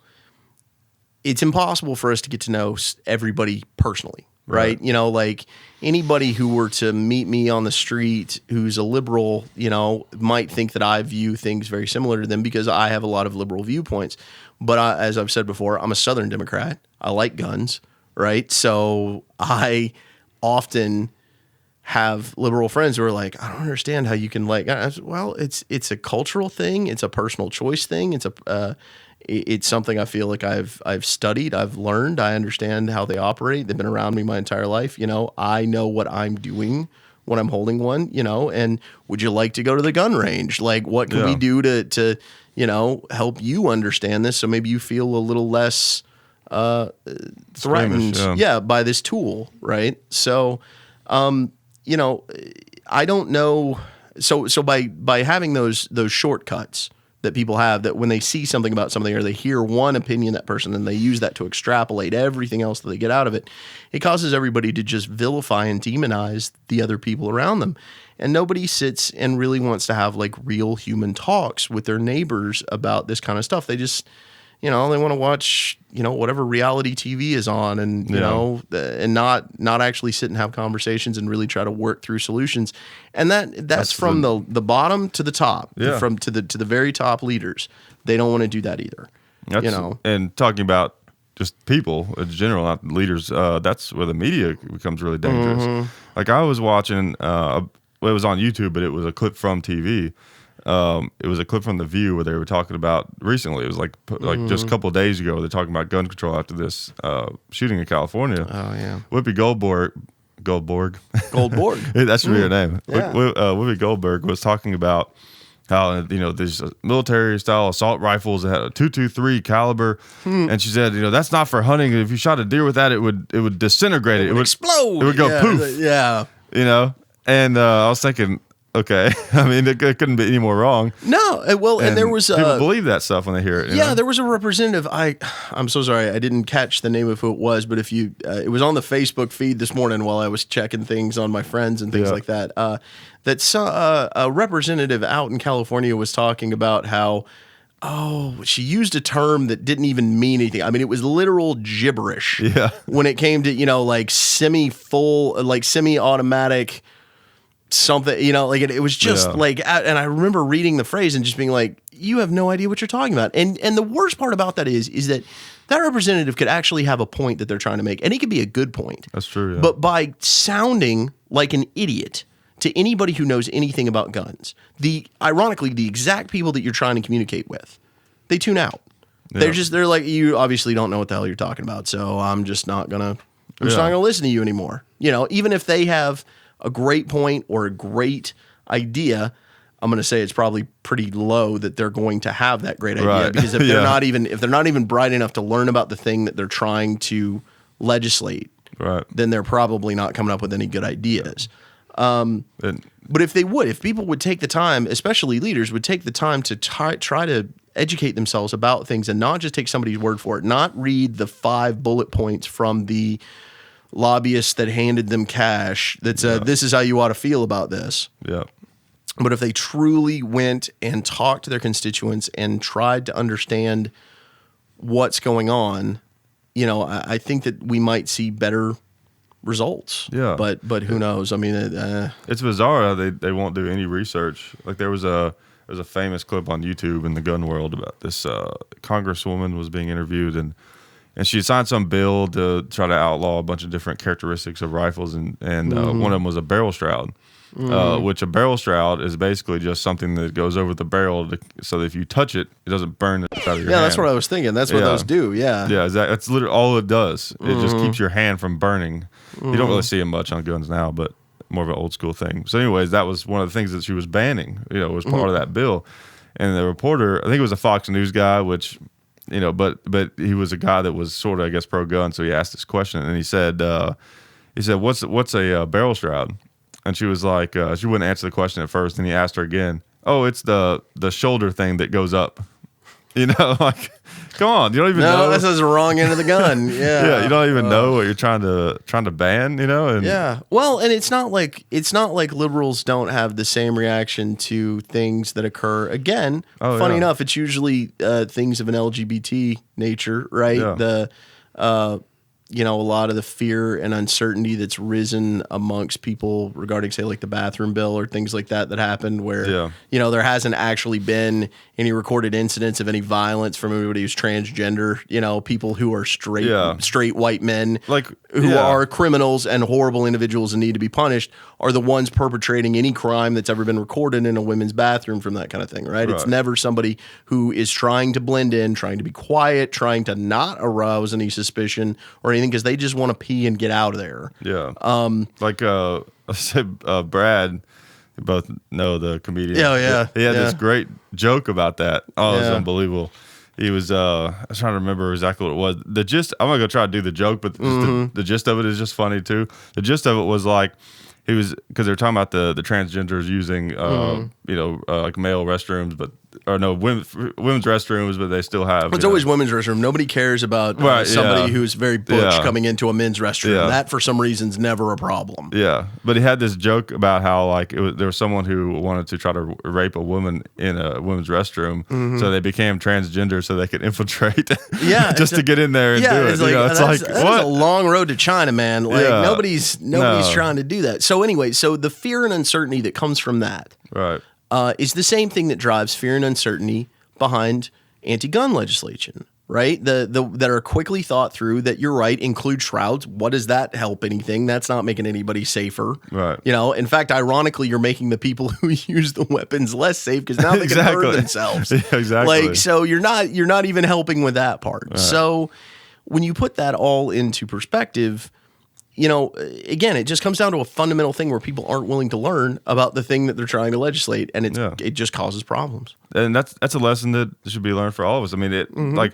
[SPEAKER 2] it's impossible for us to get to know everybody personally, right? Like anybody who were to meet me on the street who's a liberal, might think that I view things very similar to them because I have a lot of liberal viewpoints. But as I've said before, I'm a Southern Democrat. I like guns, right? So I often have liberal friends who are like, I don't understand how you can like. Well, it's a cultural thing. It's a personal choice thing. It's something I feel like I've studied, I've learned, I understand how they operate. They've been around me my entire life. I know what I'm doing when I'm holding one. And would you like to go to the gun range? Like, what can we do to help you understand this so maybe you feel a little less threatened, by this tool, right? So, I don't know. So by having those shortcuts that people have, that when they see something about something or they hear one opinion that person and they use that to extrapolate everything else that they get out of it, it causes everybody to just vilify and demonize the other people around them. And nobody sits and really wants to have like real human talks with their neighbors about this kind of stuff. They just, they want to watch, whatever reality TV is on and, and not actually sit and have conversations and really try to work through solutions. And that's from the bottom to the top, to the very top leaders. They don't want to do that either.
[SPEAKER 1] And talking about just people in general, not leaders. That's where the media becomes really dangerous. Like I was watching, well, it was on YouTube, but it was a clip from TV. It was a clip from The View where they were talking about recently. It was like just a couple of days ago. They're talking about gun control after this shooting in California.
[SPEAKER 2] Oh yeah,
[SPEAKER 1] Whoopi Goldberg. That's her name.
[SPEAKER 2] Yeah.
[SPEAKER 1] Whoopi Goldberg was talking about how these military style assault rifles that had a .223 caliber, and she said that's not for hunting. If you shot a deer with that, it would disintegrate it. It would
[SPEAKER 2] explode.
[SPEAKER 1] It would go poof.
[SPEAKER 2] Yeah.
[SPEAKER 1] And I was thinking, okay, I mean it couldn't be any more wrong.
[SPEAKER 2] No, well, and there was
[SPEAKER 1] people believe that stuff when they hear it.
[SPEAKER 2] There was a representative. I'm so sorry, I didn't catch the name of who it was, but if you, it was on the Facebook feed this morning while I was checking things on my friends and things like that. A representative out in California was talking about how, she used a term that didn't even mean anything. I mean, it was literal gibberish.
[SPEAKER 1] Yeah.
[SPEAKER 2] When it came to like semi-full, like semi-automatic something, it was just and I remember reading the phrase and just being like, you have no idea what you're talking about. And the worst part about that is that representative could actually have a point that they're trying to make, and it could be a good point.
[SPEAKER 1] That's true. Yeah.
[SPEAKER 2] But by sounding like an idiot to anybody who knows anything about guns, ironically, the exact people that you're trying to communicate with, they tune out. Yeah. They're like, you obviously don't know what the hell you're talking about, so I'm just not gonna listen to you anymore. Even if they have a great point or a great idea, I'm going to say it's probably pretty low that they're going to have that great idea, because if they're not even bright enough to learn about the thing that they're trying to legislate, then they're probably not coming up with any good ideas. But if people would take the time, especially leaders, would take the time to try to educate themselves about things and not just take somebody's word for it, not read the 5 bullet points from the lobbyists that handed them cash that said, this is how you ought to feel about this.
[SPEAKER 1] Yeah.
[SPEAKER 2] But if they truly went and talked to their constituents and tried to understand what's going on, I think that we might see better results.
[SPEAKER 1] Yeah.
[SPEAKER 2] But who knows? I mean,
[SPEAKER 1] it's bizarre how they won't do any research. Like there was a famous clip on YouTube in the gun world about this congresswoman was being interviewed, and she signed some bill to try to outlaw a bunch of different characteristics of rifles, and one of them was a barrel shroud, which a barrel shroud is basically just something that goes over the barrel so that if you touch it, it doesn't burn it out of your hand.
[SPEAKER 2] Yeah, that's what I was thinking. That's what those do, yeah.
[SPEAKER 1] Yeah, that's literally all it does. It just keeps your hand from burning. You don't really see it much on guns now, but more of an old school thing. So anyways, that was one of the things that she was banning, was part of that bill. And the reporter, I think it was a Fox News guy, which... but he was a guy that was sort of, I guess, pro-gun. So he asked this question, and he said, "What's a barrel shroud?" And she was like, she wouldn't answer the question at first. And he asked her again, "Oh, it's the shoulder thing that goes up." Like, come on, you don't even know.
[SPEAKER 2] No, that's the wrong end of the gun. Yeah,
[SPEAKER 1] yeah, you don't even know what you're trying to ban. And
[SPEAKER 2] yeah, well, and it's not like liberals don't have the same reaction to things that occur. Again, funny enough, it's usually things of an LGBT nature, right?
[SPEAKER 1] Yeah.
[SPEAKER 2] A lot of the fear and uncertainty that's risen amongst people regarding, say, like the bathroom bill or things like that happened where, there hasn't actually been any recorded incidents of any violence from anybody who's transgender, people who are straight white men, who are criminals and horrible individuals and need to be punished, are the ones perpetrating any crime that's ever been recorded in a women's bathroom from that kind of thing, right? It's never somebody who is trying to blend in, trying to be quiet, trying to not arouse any suspicion or anything, because they just want to pee and get out of there.
[SPEAKER 1] Yeah. I said Brad, you both know the comedian.
[SPEAKER 2] Yeah, yeah.
[SPEAKER 1] He had this great joke about that. Oh, it was unbelievable. He was I was trying to remember exactly what it was. The gist, I'm gonna go try to do the joke, but the gist of it is just funny too. The gist of it was like, he was, because they were talking about the transgenders using like male restrooms, women's restrooms, but they still have.
[SPEAKER 2] It's always women's restroom. Nobody cares about somebody who's very butch coming into a men's restroom. Yeah. That for some reason is never a problem.
[SPEAKER 1] Yeah, but he had this joke about how there was someone who wanted to try to rape a woman in a women's restroom, so they became transgender so they could infiltrate.
[SPEAKER 2] Yeah,
[SPEAKER 1] just to get in there and do it.
[SPEAKER 2] That's a long road to China, man. Like nobody's trying to do that. So anyway, the fear and uncertainty that comes from that, is the same thing that drives fear and uncertainty behind anti-gun legislation, right? That are quickly thought through, that you're right, include shrouds. What does that help anything? That's not making anybody safer.
[SPEAKER 1] Right.
[SPEAKER 2] In fact, ironically, you're making the people who use the weapons less safe because now they can hurt themselves.
[SPEAKER 1] Yeah, exactly.
[SPEAKER 2] So you're not even helping with that part.
[SPEAKER 1] Right.
[SPEAKER 2] So when you put that all into perspective, again, it just comes down to a fundamental thing where people aren't willing to learn about the thing that they're trying to legislate, and it just causes problems.
[SPEAKER 1] And that's a lesson that should be learned for all of us. I mean, like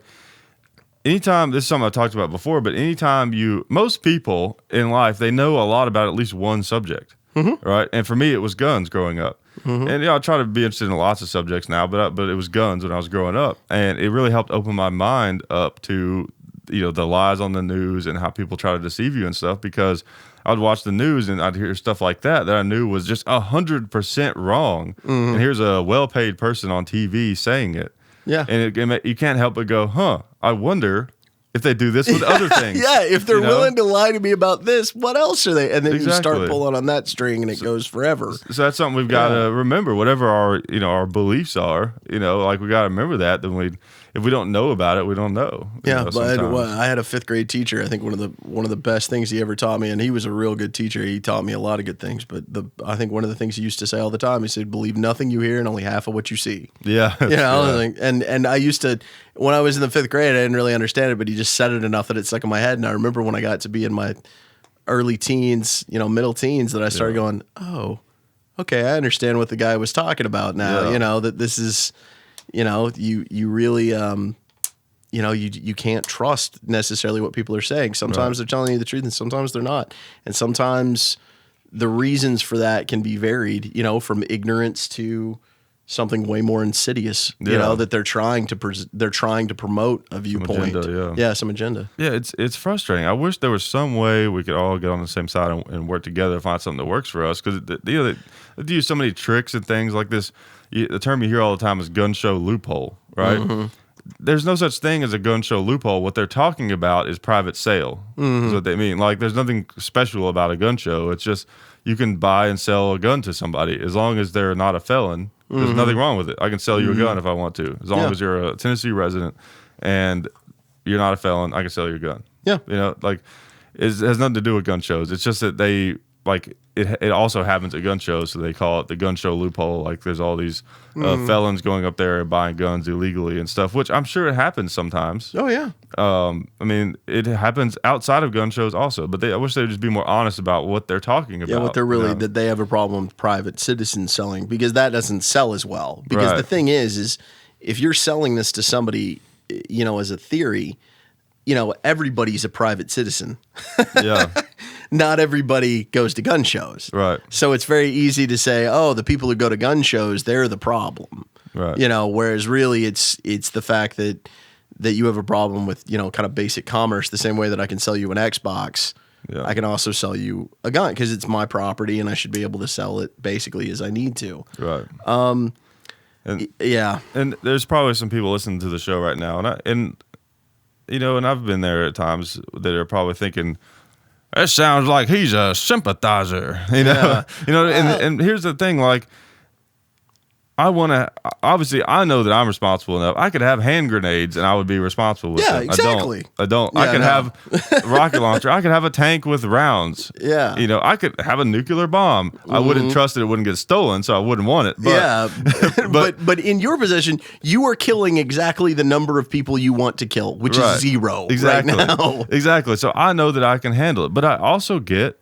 [SPEAKER 1] anytime, this is something I talked about before, but anytime most people in life, they know a lot about at least one subject, right? And for me, it was guns growing up. And I try to be interested in lots of subjects now, but it was guns when I was growing up, and it really helped open my mind up to the lies on the news and how people try to deceive you and stuff, because I would watch the news and I'd hear stuff like that I knew was just 100% wrong. And here's a well-paid person on TV saying it.
[SPEAKER 2] Yeah.
[SPEAKER 1] And you can't help but go, I wonder if they do this with other things.
[SPEAKER 2] Yeah, if they're willing to lie to me about this, what else are they? And then you start pulling on that string and it goes forever.
[SPEAKER 1] So that's something we've got to remember. Whatever our beliefs are, like we got to remember that. Then if we don't know about it, we don't know.
[SPEAKER 2] But I had a 5th grade teacher. I think one of the best things he ever taught me, and he was a real good teacher. He taught me a lot of good things. But I think one of the things he used to say all the time, he said, "Believe nothing you hear and only half of what you see."
[SPEAKER 1] Yeah,
[SPEAKER 2] and I used to, when I was in the 5th grade, I didn't really understand it, but he just said it enough that it stuck in my head. And I remember when I got to be in my early teens, middle teens, that I started going, "Oh, okay, I understand what the guy was talking about now."
[SPEAKER 1] Yeah.
[SPEAKER 2] That this is. You really, you can't trust necessarily what people are saying. Sometimes they're telling you the truth and sometimes they're not. And sometimes the reasons for that can be varied, from ignorance to something way more insidious, that they're trying to promote a viewpoint.
[SPEAKER 1] Some agenda,
[SPEAKER 2] some agenda.
[SPEAKER 1] Yeah, it's frustrating. I wish there was some way we could all get on the same side and work together to find something that works for us, because they use so many tricks and things like this. The term you hear all the time is gun show loophole, right? There's no such thing as a gun show loophole. What they're talking about is private sale, is what they mean. Like, there's nothing special about a gun show. It's just you can buy and sell a gun to somebody as long as they're not a felon. There's nothing wrong with it. I can sell you a gun if I want to, as long as you're a Tennessee resident and you're not a felon. I can sell you a gun.
[SPEAKER 2] Yeah,
[SPEAKER 1] it has nothing to do with gun shows. It's just that they it also happens at gun shows, so they call it the gun show loophole. Like, there's all these felons going up there and buying guns illegally and stuff, which I'm sure it happens sometimes.
[SPEAKER 2] Oh yeah.
[SPEAKER 1] I mean, it happens outside of gun shows also, but I wish they'd just be more honest about what they're talking about.
[SPEAKER 2] Yeah, what they're really that they have a problem with private citizens selling, because that doesn't sell as well. Because the thing is if you're selling this to somebody, as a theory, everybody's a private citizen.
[SPEAKER 1] Yeah.
[SPEAKER 2] Not everybody goes to gun shows.
[SPEAKER 1] Right.
[SPEAKER 2] So it's very easy to say, oh, the people who go to gun shows, they're the problem.
[SPEAKER 1] Right.
[SPEAKER 2] Whereas really it's the fact that you have a problem with, kind of basic commerce, the same way that I can sell you an Xbox. Yeah. I can also sell you a gun because it's my property and I should be able to sell it basically as I need to.
[SPEAKER 1] Right. And there's probably some people listening to the show right now, and I've been there at times that are probably thinking, that sounds like he's a sympathizer, and here's the thing, like, obviously I know that I'm responsible enough. I could have hand grenades and I would be responsible with them.
[SPEAKER 2] Exactly.
[SPEAKER 1] I don't.
[SPEAKER 2] Yeah,
[SPEAKER 1] I could have a rocket launcher. I could have a tank with rounds.
[SPEAKER 2] Yeah.
[SPEAKER 1] I could have a nuclear bomb. I wouldn't trust that it wouldn't get stolen, so I wouldn't want it. But,
[SPEAKER 2] but in your position, you are killing exactly the number of people you want to kill, which is 0
[SPEAKER 1] exactly.
[SPEAKER 2] right now.
[SPEAKER 1] Exactly. So I know that I can handle it, but I also get,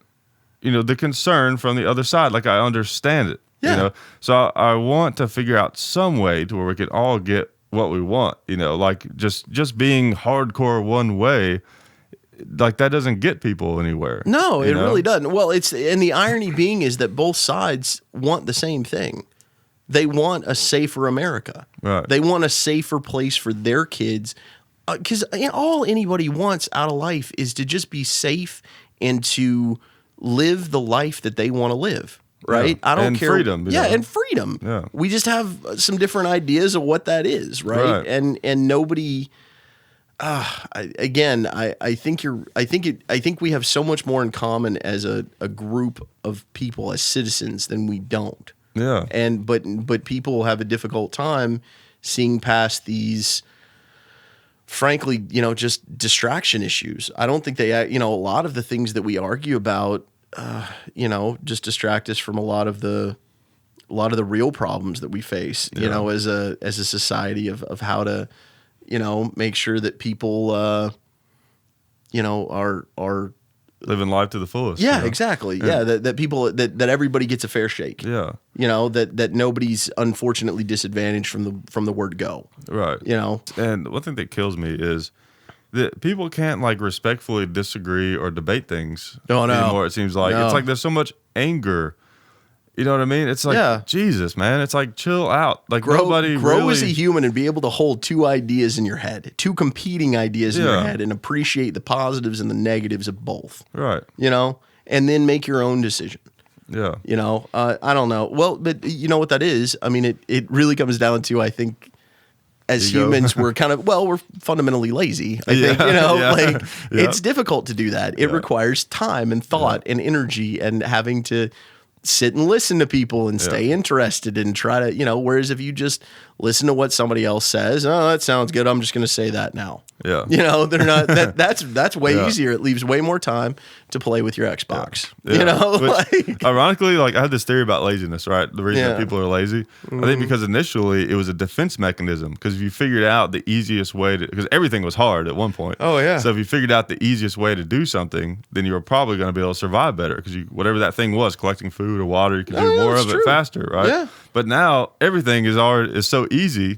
[SPEAKER 1] the concern from the other side. Like, I understand it.
[SPEAKER 2] Yeah.
[SPEAKER 1] So I want to figure out some way to where we can all get what we want, like just being hardcore one way, like, that doesn't get people anywhere.
[SPEAKER 2] No, it really doesn't. Well, and the irony being is that both sides want the same thing. They want a safer America.
[SPEAKER 1] Right.
[SPEAKER 2] They want a safer place for their kids. Because all anybody wants out of life is to just be safe and to live the life that they want to live. Right?
[SPEAKER 1] Yeah.
[SPEAKER 2] I don't care.
[SPEAKER 1] Freedom.
[SPEAKER 2] And freedom.
[SPEAKER 1] Yeah. We
[SPEAKER 2] just have some different ideas of what that is, right? And nobody. I think we have so much more in common as a group of people, as citizens, than we don't.
[SPEAKER 1] Yeah.
[SPEAKER 2] But people have a difficult time seeing past these frankly, just distraction issues. I don't think they, a lot of the things that we argue about, just distract us from a lot of the real problems that we face, as a society of how to, make sure that people, are
[SPEAKER 1] living life to the fullest.
[SPEAKER 2] Yeah, exactly. Yeah, that people that everybody gets a fair shake.
[SPEAKER 1] Yeah,
[SPEAKER 2] that nobody's unfortunately disadvantaged from the word go.
[SPEAKER 1] Right. And one thing that kills me is that people can't like respectfully disagree or debate things anymore. It seems like it's like there's so much anger. You know what I mean? It's like, Jesus, man. It's like, chill out. Like, grow
[SPEAKER 2] as a human and be able to hold two ideas in your head, two competing ideas in your head, and appreciate the positives and the negatives of both.
[SPEAKER 1] Right.
[SPEAKER 2] And then make your own decision.
[SPEAKER 1] Yeah.
[SPEAKER 2] I don't know. Well, but you know what that is? I mean, it really comes down to, I think, as humans, we're we're fundamentally lazy. I think, it's difficult to do that. It requires time and thought and energy and having to sit and listen to people and stay interested and try to, whereas if you just listen to what somebody else says, oh, that sounds good, I'm just going to say that now.
[SPEAKER 1] Yeah.
[SPEAKER 2] They're not, that's way easier. It leaves way more time to play with your Xbox,
[SPEAKER 1] Which, ironically, like I had this theory about laziness, right? The reason that people are lazy, I think because initially it was a defense mechanism because if you figured out the easiest way to, because everything was hard at one point.
[SPEAKER 2] Oh yeah.
[SPEAKER 1] So if you figured out the easiest way to do something, then you were probably going to be able to survive better because whatever that thing was, collecting food or water, you could do more of it faster, right?
[SPEAKER 2] Yeah.
[SPEAKER 1] But now everything is so easy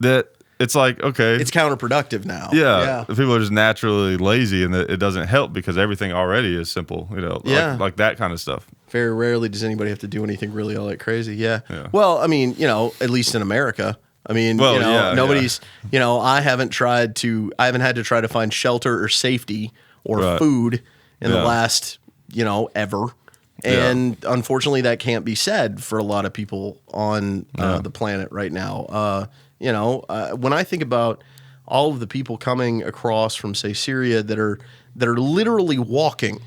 [SPEAKER 1] that it's like, okay,
[SPEAKER 2] it's counterproductive now.
[SPEAKER 1] Yeah. People are just naturally lazy and it doesn't help because everything already is simple, like that kind of stuff.
[SPEAKER 2] Very rarely does anybody have to do anything really all that crazy. Yeah. Well, I mean, at least in America, I mean, nobody's, I haven't had to try to find shelter or safety or food in the last, ever. And unfortunately, that can't be said for a lot of people on the planet right now. When I think about all of the people coming across from, say, Syria that are literally walking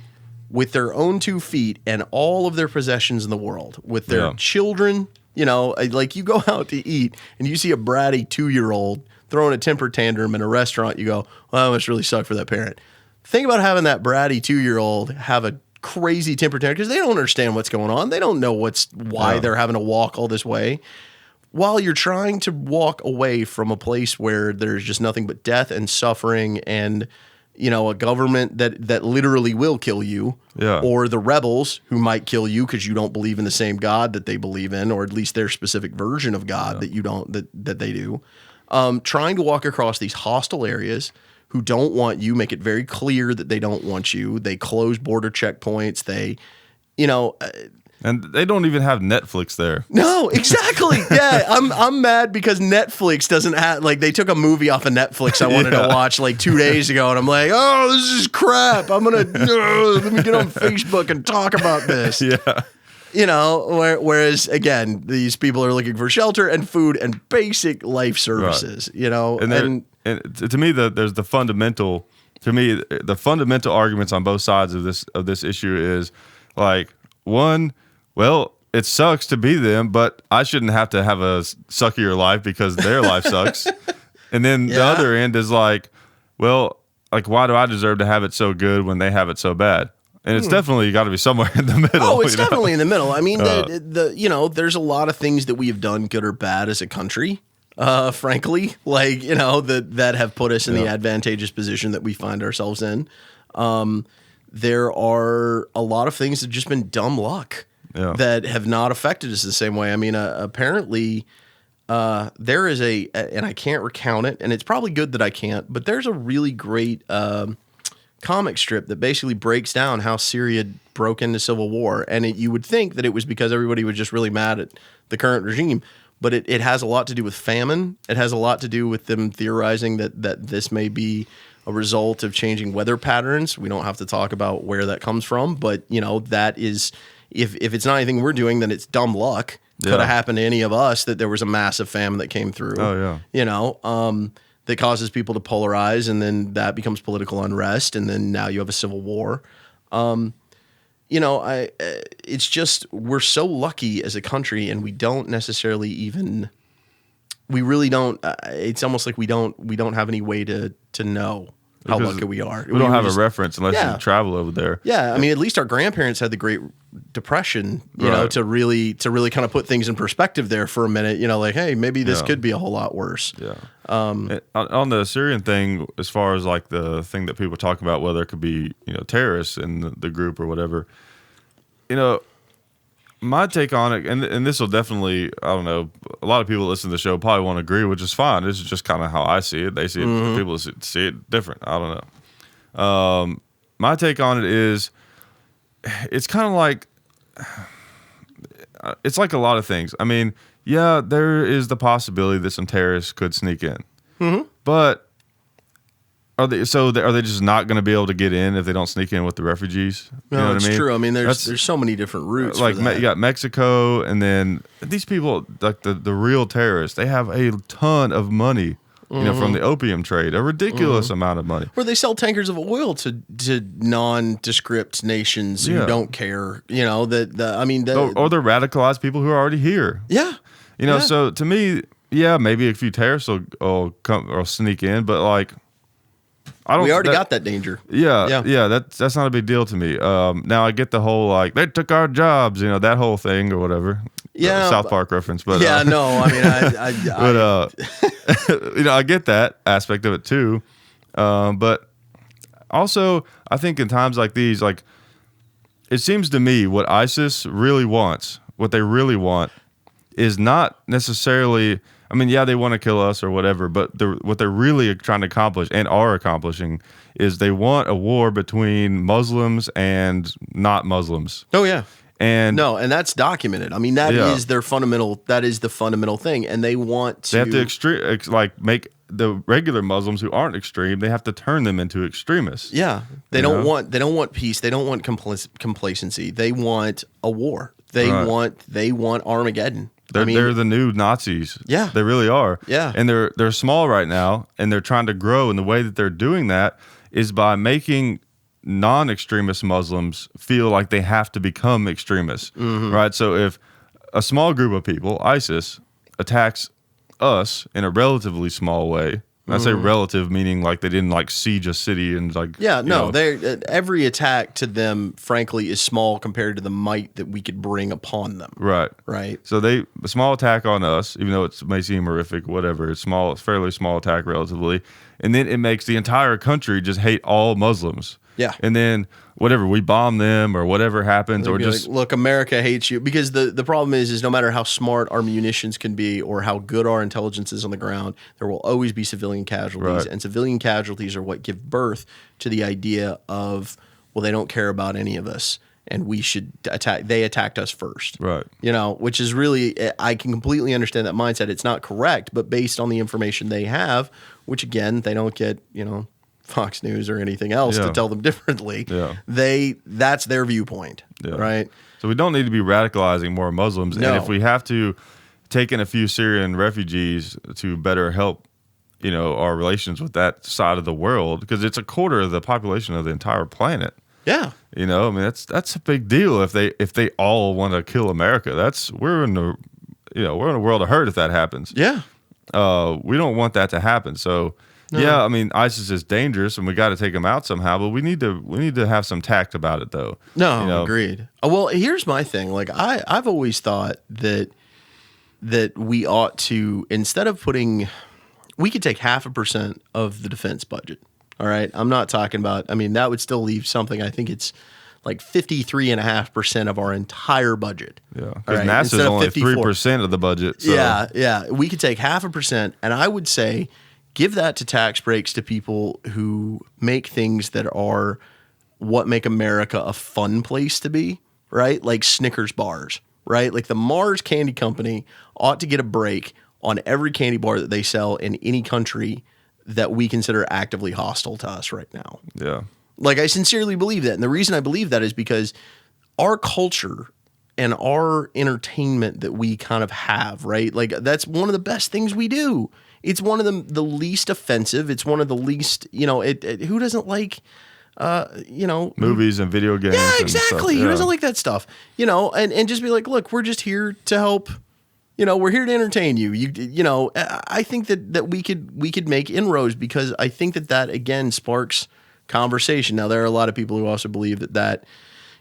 [SPEAKER 2] with their own 2 feet and all of their possessions in the world, with their children, like you go out to eat and you see a bratty 2-year-old throwing a temper tantrum in a restaurant, you go, well, that must really suck for that parent. Think about having that bratty 2-year-old have a crazy temper tantrum because they don't understand what's going on. They don't know why they're having to walk all this way. While you're trying to walk away from a place where there's just nothing but death and suffering and, a government that literally will kill you, or the rebels who might kill you because you don't believe in the same God that they believe in, or at least their specific version of God that you don't, that they do, trying to walk across these hostile areas who don't want you, make it very clear that they don't want you. They close border checkpoints. They,
[SPEAKER 1] and they don't even have Netflix there.
[SPEAKER 2] No, exactly. Yeah, I'm mad because Netflix doesn't have, like, they took a movie off of Netflix I wanted to watch like 2 days ago, and I'm like, oh, this is crap. I'm gonna let me get on Facebook and talk about this.
[SPEAKER 1] Yeah.
[SPEAKER 2] Whereas again, these people are looking for shelter and food and basic life services.
[SPEAKER 1] And to me, there's the fundamental. To me, the fundamental arguments on both sides of this issue is like, one, well, it sucks to be them, but I shouldn't have to have a suckier life because their life sucks. And then the other end is like, well, like, why do I deserve to have it so good when they have it so bad? And it's definitely got to be somewhere in the middle.
[SPEAKER 2] Oh, it's definitely in the middle. I mean, there's a lot of things that we have done, good or bad, as a country. Frankly, like, that have put us in the advantageous position that we find ourselves in. There are a lot of things that have just been dumb luck that have not affected us the same way. I mean, apparently, there is and I can't recount it, and it's probably good that I can't, but there's a really great comic strip that basically breaks down how Syria broke into civil war. And you would think that it was because everybody was just really mad at the current regime. But it has a lot to do with famine. It has a lot to do with them theorizing that this may be a result of changing weather patterns. We don't have to talk about where that comes from, but that is, if it's not anything we're doing, then it's dumb luck. Could have happened to any of us that there was a massive famine that came through.
[SPEAKER 1] Oh yeah.
[SPEAKER 2] That causes people to polarize, and then that becomes political unrest, and then now you have a civil war. It's just, we're so lucky as a country, and we don't necessarily even we really don't. It's almost like we don't have any way to know how
[SPEAKER 1] Because
[SPEAKER 2] lucky we are.
[SPEAKER 1] We don't have a reference unless you travel over there.
[SPEAKER 2] Yeah, I mean, at least our grandparents had the Great Depression, you know, to really kind of put things in perspective there for a minute. You know, like, hey, maybe this could be a whole lot worse.
[SPEAKER 1] Yeah. On the Syrian thing, as far as like the thing that people talk about, whether it could be, you know, terrorists in the group or whatever, you know, my take on it, and this will definitely, I don't know, a lot of people that listen to the show probably won't agree, which is fine. This is just kind of how I see it. They see it, people see it different. I don't know. My take on it is, it's kind of like, it's like a lot of things. I mean, yeah, there is the possibility that some terrorists could sneak in, but are they just not going to be able to get in if they don't sneak in with the refugees?
[SPEAKER 2] No,
[SPEAKER 1] you know
[SPEAKER 2] it's
[SPEAKER 1] what I mean?
[SPEAKER 2] true. I mean, there's so many different routes.
[SPEAKER 1] Like
[SPEAKER 2] for that.
[SPEAKER 1] you got Mexico, and then these people, like the real terrorists, they have a ton of money, you know, from the opium trade, a ridiculous amount of money.
[SPEAKER 2] Where they sell tankers of oil to nondescript nations who don't care. You know, or
[SPEAKER 1] they're radicalized people who are already here.
[SPEAKER 2] Yeah.
[SPEAKER 1] You know, so to me, yeah, maybe a few terrorists will come or sneak in, but like,
[SPEAKER 2] we already got that danger.
[SPEAKER 1] Yeah. That's not a big deal to me. Now I get the whole like they took our jobs, you know, that whole thing or whatever.
[SPEAKER 2] Yeah,
[SPEAKER 1] South Park reference, but
[SPEAKER 2] yeah, no, I mean,
[SPEAKER 1] but you know, I get that aspect of it too. But also, I think in times like these, like it seems to me what ISIS really wants, what they really want, is not necessarily. I mean, yeah, they want to kill us or whatever, but what they're really trying to accomplish and are accomplishing is they want a war between Muslims and not Muslims.
[SPEAKER 2] Oh yeah,
[SPEAKER 1] and
[SPEAKER 2] that's documented. I mean, that is their fundamental. That is the fundamental thing, and they want to.
[SPEAKER 1] They have to make the regular Muslims who aren't extreme. They have to turn them into extremists.
[SPEAKER 2] Yeah, they don't want peace. They don't want complacency. They want a war. They want Armageddon.
[SPEAKER 1] They're the new Nazis.
[SPEAKER 2] Yeah.
[SPEAKER 1] They really are.
[SPEAKER 2] Yeah.
[SPEAKER 1] And they're small right now, and they're trying to grow, and the way that they're doing that is by making non-extremist Muslims feel like they have to become extremists, right? So if a small group of people, ISIS, attacks us in a relatively small way, and I say relative meaning like they didn't like siege a city and like
[SPEAKER 2] every attack to them frankly is small compared to the might that we could bring upon them. Right.
[SPEAKER 1] So a small attack on us, even though it may seem horrific, whatever, it's small, it's fairly small attack relatively, and then it makes the entire country just hate all Muslims.
[SPEAKER 2] Yeah.
[SPEAKER 1] And then whatever, we bomb them or whatever happens, or just
[SPEAKER 2] like, look, America hates you, because the problem is no matter how smart our munitions can be or how good our intelligence is on the ground, there will always be civilian casualties, and civilian casualties are what give birth to the idea of, well, they don't care about any of us and we should attack. They attacked us first,
[SPEAKER 1] right?
[SPEAKER 2] You know, which is really, I can completely understand that mindset. It's not correct, but based on the information they have, which again they don't get, you know, Fox News or anything else to tell them differently. Yeah. That's their viewpoint, right?
[SPEAKER 1] So we don't need to be radicalizing more Muslims.
[SPEAKER 2] No.
[SPEAKER 1] And if we have to take in a few Syrian refugees to better help, you know, our relations with that side of the world, because it's a quarter of the population of the entire planet.
[SPEAKER 2] Yeah.
[SPEAKER 1] You know, I mean, that's a big deal if they all want to kill America. We're in a world of hurt if that happens.
[SPEAKER 2] Yeah.
[SPEAKER 1] We don't want that to happen. So yeah, I mean, ISIS is dangerous, and we got to take them out somehow. But we need to have some tact about it, though.
[SPEAKER 2] No,
[SPEAKER 1] you know?
[SPEAKER 2] Agreed. Well, here's my thing. Like, I've always thought that we ought to, instead of we could take 0.5% of the defense budget. All right, I'm not talking about. I mean, that would still leave something. I think it's like 53.5% of our entire budget.
[SPEAKER 1] Yeah, because NASA's only 3% of the budget. So.
[SPEAKER 2] Yeah. We could take 0.5%, and I would say, give that to tax breaks to people who make things that are what make America a fun place to be, right? Like Snickers bars, right? Like the Mars Candy Company ought to get a break on every candy bar that they sell in any country that we consider actively hostile to us right now.
[SPEAKER 1] Yeah.
[SPEAKER 2] Like, I sincerely believe that. And the reason I believe that is because our culture and our entertainment that we kind of have, right? Like, that's one of the best things we do. It's one of the least offensive. It's one of the least, you know, who doesn't like, you know,
[SPEAKER 1] movies and video games.
[SPEAKER 2] Yeah, exactly.
[SPEAKER 1] And stuff.
[SPEAKER 2] Who doesn't like that stuff? You know, and just be like, look, we're just here to help, we're here to entertain you. I think that we could make inroads because I think that again sparks conversation. Now there are a lot of people who also believe that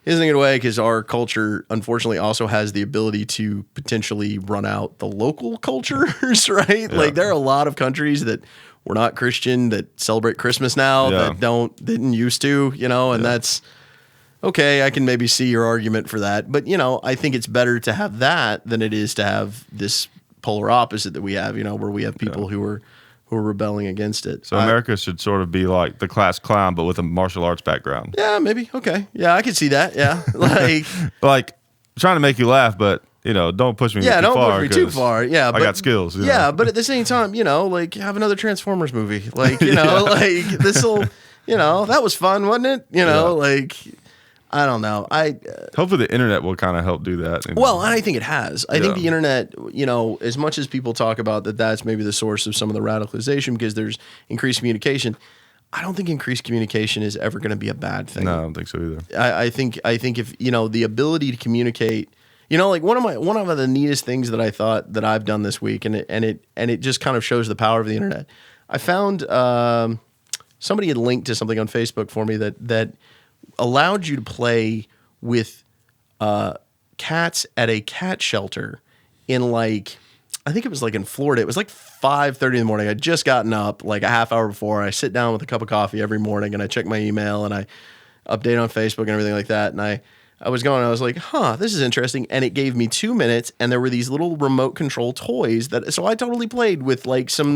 [SPEAKER 2] isn't a good way because our culture unfortunately also has the ability to potentially run out the local cultures, right?
[SPEAKER 1] Yeah.
[SPEAKER 2] Like there are a lot of countries that were not Christian that celebrate Christmas now that didn't used to, and that's okay. I can maybe see your argument for that, but I think it's better to have that than it is to have this polar opposite that we have, where we have people who are rebelling against it.
[SPEAKER 1] So America should sort of be like the class clown, but with a martial arts background.
[SPEAKER 2] Yeah, maybe. Okay. Yeah, I could see that. Yeah,
[SPEAKER 1] like trying to make you laugh, but don't push me.
[SPEAKER 2] Yeah,
[SPEAKER 1] too
[SPEAKER 2] don't
[SPEAKER 1] far
[SPEAKER 2] push me too far. Yeah,
[SPEAKER 1] I got skills.
[SPEAKER 2] Yeah, but at the same time, like have another Transformers movie. Like like this'll, that was fun, wasn't it? I don't know.
[SPEAKER 1] Hopefully the internet will kind of help do that.
[SPEAKER 2] Well, and I think it has. I think the internet, as much as people talk about that's maybe the source of some of the radicalization because there's increased communication. I don't think increased communication is ever going to be a bad thing.
[SPEAKER 1] No, I don't think so either.
[SPEAKER 2] I think if the ability to communicate, like one of the neatest things that I thought that I've done this week, and it just kind of shows the power of the internet. I found somebody had linked to something on Facebook for me that allowed you to play with cats at a cat shelter in I think it was in Florida. It was 5:30 in the morning. I'd just gotten up a half hour before. I sit down with a cup of coffee every morning and I check my email and I update on Facebook and everything like that. And I was going, I was like, this is interesting. And it gave me 2 minutes and there were these little remote control toys so I totally played with some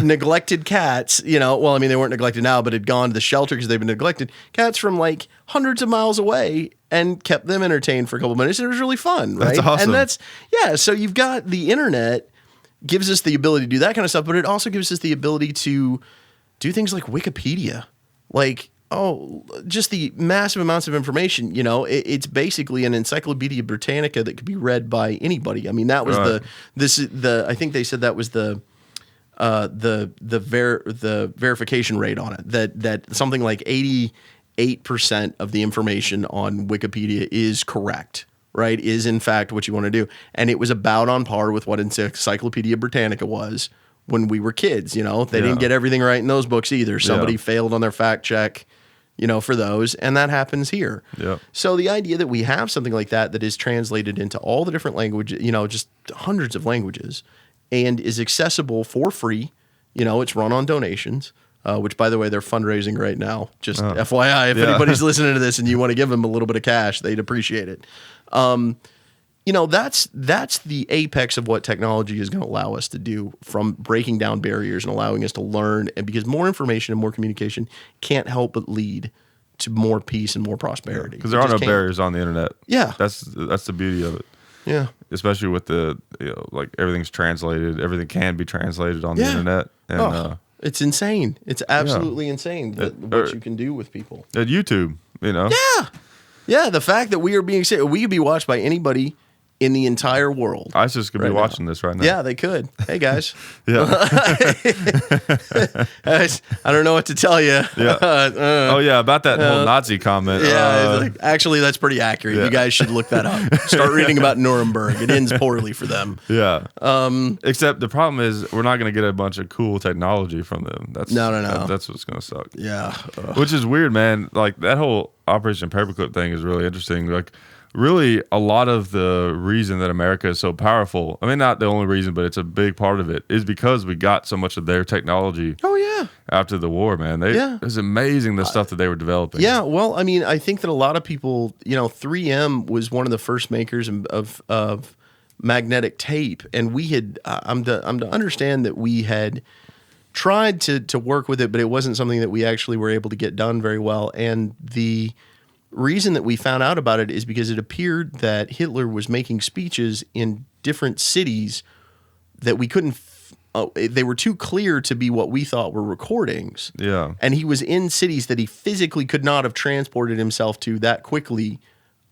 [SPEAKER 2] neglected cats, well, I mean, they weren't neglected now, but had gone to the shelter because they've been neglected. Cats from hundreds of miles away and kept them entertained for a couple minutes. And it was really fun, right?
[SPEAKER 1] That's awesome.
[SPEAKER 2] And so you've got the internet gives us the ability to do that kind of stuff, but it also gives us the ability to do things like Wikipedia, just the massive amounts of information. It's basically an Encyclopedia Britannica that could be read by anybody. I mean, that was I think they said that was the verification rate on it, that something like 88% of the information on Wikipedia is correct, right? Is in fact what you want to do. And it was about on par with what Encyclopedia Britannica was when we were kids. They didn't get everything right in those books either. Somebody failed on their fact check, for those, and that happens here.
[SPEAKER 1] Yeah.
[SPEAKER 2] So the idea that we have something like that is translated into all the different languages, just hundreds of languages, and is accessible for free. It's run on donations, which, by the way, they're fundraising right now. Just FYI, if anybody's listening to this and you want to give them a little bit of cash, they'd appreciate it. That's the apex of what technology is going to allow us to do, from breaking down barriers and allowing us to learn. And because more information and more communication can't help but lead to more peace and more prosperity.
[SPEAKER 1] Because there are no barriers on the internet.
[SPEAKER 2] Yeah.
[SPEAKER 1] That's the beauty of it.
[SPEAKER 2] Yeah.
[SPEAKER 1] Especially with the, everything's translated. Everything can be translated on the internet. And,
[SPEAKER 2] it's insane. It's absolutely insane what you can do with people.
[SPEAKER 1] At YouTube, Yeah.
[SPEAKER 2] Yeah. The fact that we could be watched by anybody in the entire world.
[SPEAKER 1] ISIS could be watching this right now.
[SPEAKER 2] Yeah, they could. Hey, guys.
[SPEAKER 1] Yeah.
[SPEAKER 2] I don't know what to tell you.
[SPEAKER 1] Yeah. About that whole Nazi comment.
[SPEAKER 2] Yeah, actually, that's pretty accurate. You guys should look that up. Start reading about Nuremberg. It ends poorly for them.
[SPEAKER 1] Yeah. Except the problem is we're not going to get a bunch of cool technology from them.
[SPEAKER 2] No.
[SPEAKER 1] That's what's going to suck.
[SPEAKER 2] Yeah.
[SPEAKER 1] Which is weird, man. That whole Operation Paperclip thing is really interesting. Really, a lot of the reason that America is so powerful, I mean, not the only reason, but it's a big part of it, is because we got so much of their technology after the war, man. It's amazing the stuff that they were developing.
[SPEAKER 2] Yeah, well, I mean, I think that a lot of people, 3M was one of the first makers of magnetic tape, and we had, I'm to understand that we had tried to work with it, but it wasn't something that we actually were able to get done very well, and the reason that we found out about it is because it appeared that Hitler was making speeches in different cities that we couldn't, they were too clear to be what we thought were recordings.
[SPEAKER 1] Yeah.
[SPEAKER 2] And he was in cities that he physically could not have transported himself to that quickly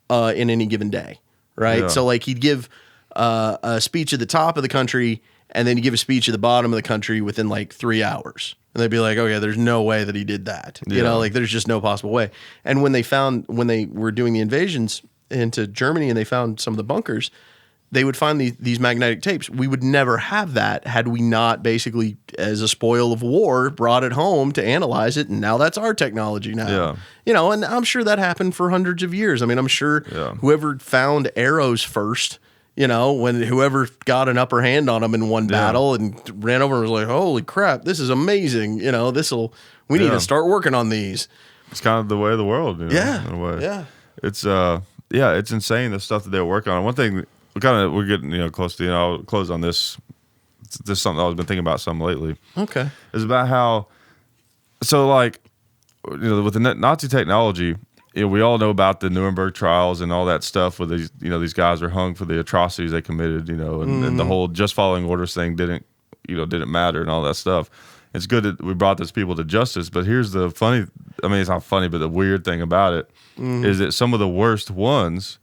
[SPEAKER 2] in any given day, right?
[SPEAKER 1] Yeah.
[SPEAKER 2] So he'd give a speech at the top of the country and then he'd give a speech at the bottom of the country within 3 hours. And they'd be like, okay, there's no way that he did that. There's just no possible way. And when they were doing the invasions into Germany and they found some of the bunkers, they would find these magnetic tapes. We would never have that had we not basically, as a spoil of war, brought it home to analyze it. And now that's our technology now.
[SPEAKER 1] Yeah.
[SPEAKER 2] You know, and I'm sure that happened for hundreds of years. I mean, I'm sure whoever found arrows first, you know, when whoever got an upper hand on them in one battle and ran over and was like, holy crap, this is amazing. You know, we need to start working on these.
[SPEAKER 1] It's kind of the way of the world. You know, in a way.
[SPEAKER 2] Yeah.
[SPEAKER 1] It's it's insane the stuff that they're working on. One thing we're getting close to. I'll close on this. This is something I've been thinking about some lately.
[SPEAKER 2] Okay,
[SPEAKER 1] is about how with the Nazi technology, we all know about the Nuremberg trials and all that stuff where these guys were hung for the atrocities they committed. And the whole just following orders thing didn't matter and all that stuff. It's good that we brought those people to justice, but here's the funny. I mean, it's not funny, but the weird thing about it is that some of the worst ones,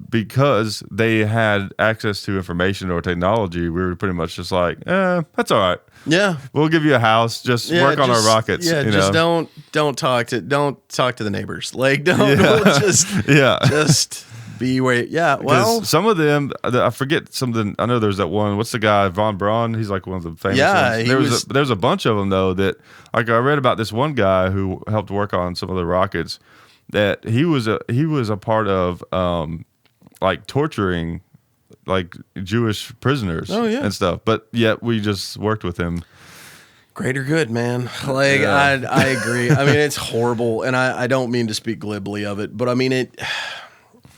[SPEAKER 1] because they had access to information or technology, we were pretty much just like, that's all right.
[SPEAKER 2] Yeah,
[SPEAKER 1] we'll give you a house. Just work on our rockets.
[SPEAKER 2] Yeah, just don't talk to the neighbors. Like, we'll just be where. Yeah, well,
[SPEAKER 1] some of them, I forget something. I know there's that one. What's the guy, Von Braun? He's like one of the famous ones. There's a bunch of them though that, like, I read about this one guy who helped work on some of the rockets. That he was a part of like torturing like Jewish prisoners and stuff, but yet we just worked with him.
[SPEAKER 2] Greater good, man. Like, I agree. I mean, it's horrible, and I don't mean to speak glibly of it, but I mean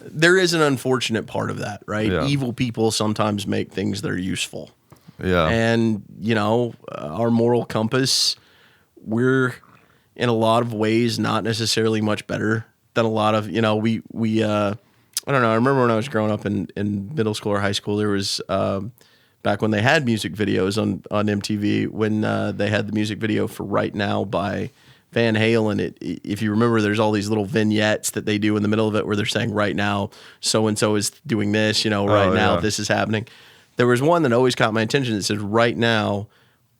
[SPEAKER 2] there is an unfortunate part of that, right?
[SPEAKER 1] Yeah.
[SPEAKER 2] Evil people sometimes make things that are useful.
[SPEAKER 1] Yeah.
[SPEAKER 2] And, our moral compass, we're in a lot of ways not necessarily much better than a lot of, I don't know. I remember when I was growing up in middle school or high school, there was back when they had music videos on MTV, when they had the music video for Right Now by Van Halen. If you remember, there's all these little vignettes that they do in the middle of it where they're saying, right now, so-and-so is doing this, right now, this is happening. There was one that always caught my attention that said, right now,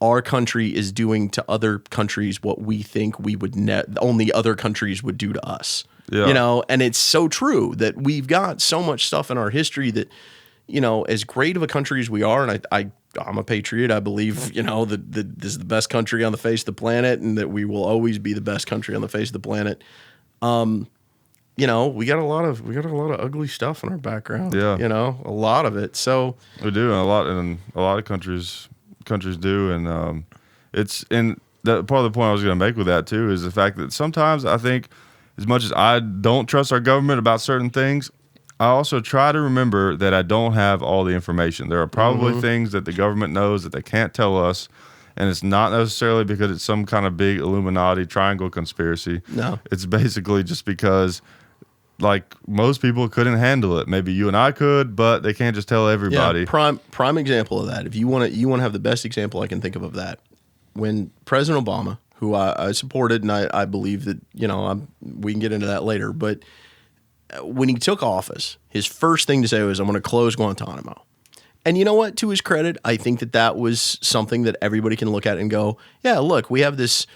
[SPEAKER 2] our country is doing to other countries what we think we would only other countries would do to us. Yeah. And it's so true that we've got so much stuff in our history that, as great of a country as we are, and I'm a patriot. I believe, that this is the best country on the face of the planet, and that we will always be the best country on the face of the planet. We got a lot of ugly stuff in our background. Yeah. A lot of it. So
[SPEAKER 1] we do, and a lot of countries do, and it's in that part of the point I was going to make with that too is the fact that sometimes I think, as much as I don't trust our government about certain things, I also try to remember that I don't have all the information. There are probably things that the government knows that they can't tell us, and it's not necessarily because it's some kind of big Illuminati triangle conspiracy. No. It's basically just because, like, most people couldn't handle it. Maybe you and I could, but they can't just tell everybody.
[SPEAKER 2] Yeah, prime example of that. If you want to have the best example I can think of that, when President Obama, who I supported, and I believe that, we can get into that later, but when he took office, his first thing to say was, I'm going to close Guantanamo. And you know what? To his credit, I think that was something that everybody can look at and go, yeah, look, we have this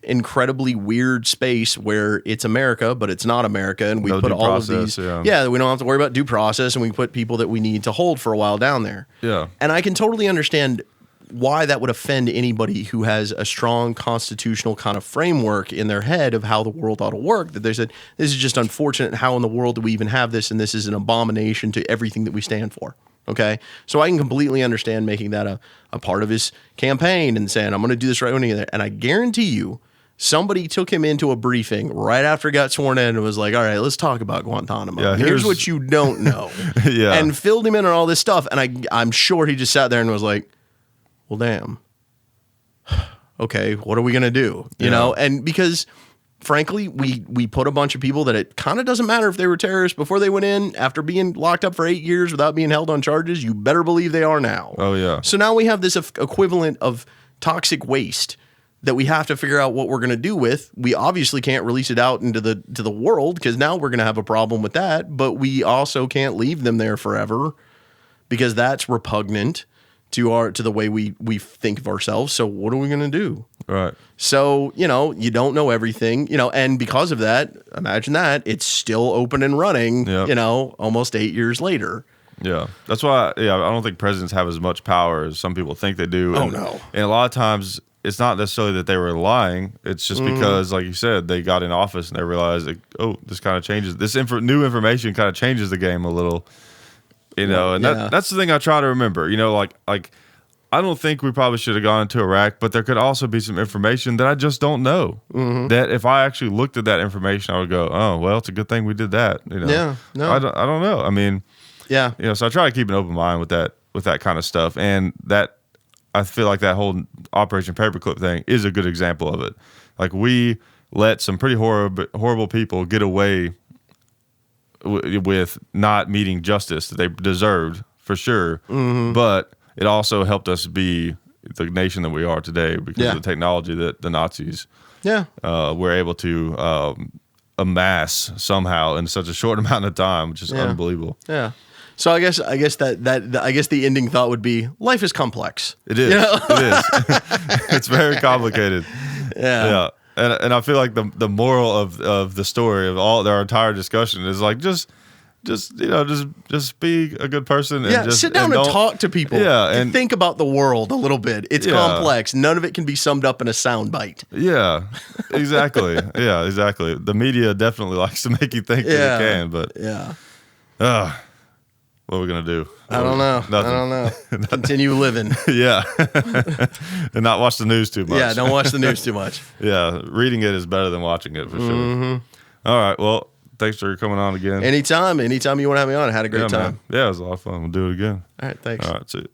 [SPEAKER 2] incredibly weird space where it's America, but it's not America, and we put all of these. Yeah, we don't have to worry about due process, and we put people that we need to hold for a while down there. Yeah. And I can totally understand why that would offend anybody who has a strong constitutional kind of framework in their head of how the world ought to work, that they said, this is just unfortunate. How in the world do we even have this? And this is an abomination to everything that we stand for. Okay. So I can completely understand making that a part of his campaign and saying, I'm going to do this right when he gets there. And I guarantee you, somebody took him into a briefing right after he got sworn in and was like, all right, let's talk about Guantanamo. Yeah, here's what you don't know. Yeah. And filled him in on all this stuff. And I'm sure he just sat there and was like, well, damn. Okay, what are we going to do? You know? And because, frankly, we put a bunch of people that it kind of doesn't matter if they were terrorists before they went in, after being locked up for 8 years without being held on charges, you better believe they are now. Oh, yeah. So now we have this equivalent of toxic waste that we have to figure out what we're going to do with. We obviously can't release it out into the world, because now we're going to have a problem with that, but we also can't leave them there forever, because that's repugnant to the way we think of ourselves. So what are we going to do? Right. So, you don't know everything, and because of that, imagine that it's still open and running, almost 8 years later.
[SPEAKER 1] Yeah, that's why. Yeah, I don't think presidents have as much power as some people think they do.
[SPEAKER 2] Oh,
[SPEAKER 1] and,
[SPEAKER 2] no.
[SPEAKER 1] And a lot of times, it's not necessarily that they were lying. It's just because, like you said, they got in office and they realized, like, oh, this kind of changes. This new information kind of changes the game a little. You know, and that's the thing I try to remember. You know, like I don't think we probably should have gone into Iraq, but there could also be some information that I just don't know. That if I actually looked at that information, I would go, oh, well, it's a good thing we did that. You know,
[SPEAKER 2] Yeah, no.
[SPEAKER 1] I don't know. I mean.
[SPEAKER 2] Yeah.
[SPEAKER 1] You know, so I try to keep an open mind with that kind of stuff. And that I feel like that whole Operation Paperclip thing is a good example of it. Like we let some pretty horrible people get away with not meeting justice that they deserved for sure. But it also helped us be the nation that we are today because of the technology that the Nazis were able to amass somehow in such a short amount of time, which is unbelievable.
[SPEAKER 2] Yeah. So I guess the ending thought would be life is complex.
[SPEAKER 1] It is. You know? It is. It's very complicated.
[SPEAKER 2] Yeah.
[SPEAKER 1] Yeah. And I feel like the moral of the story of our entire discussion is like just be a good person. And just
[SPEAKER 2] sit down and talk to people.
[SPEAKER 1] Yeah,
[SPEAKER 2] and think about the world a little bit. It's complex. None of it can be summed up in a sound bite.
[SPEAKER 1] Yeah, exactly. Yeah, exactly. The media definitely likes to make you think that it can, but what are we gonna do?
[SPEAKER 2] I don't know.
[SPEAKER 1] Nothing.
[SPEAKER 2] I don't know. Continue living.
[SPEAKER 1] Yeah, and not watch the news too much.
[SPEAKER 2] Yeah, don't watch the news too much.
[SPEAKER 1] Yeah, reading it is better than watching it for sure. All right, well, thanks for coming on again.
[SPEAKER 2] Anytime you want to have me on. I had a great time.
[SPEAKER 1] Man. Yeah, it was a lot of fun. We'll do it again.
[SPEAKER 2] All right, thanks.
[SPEAKER 1] All right, see you.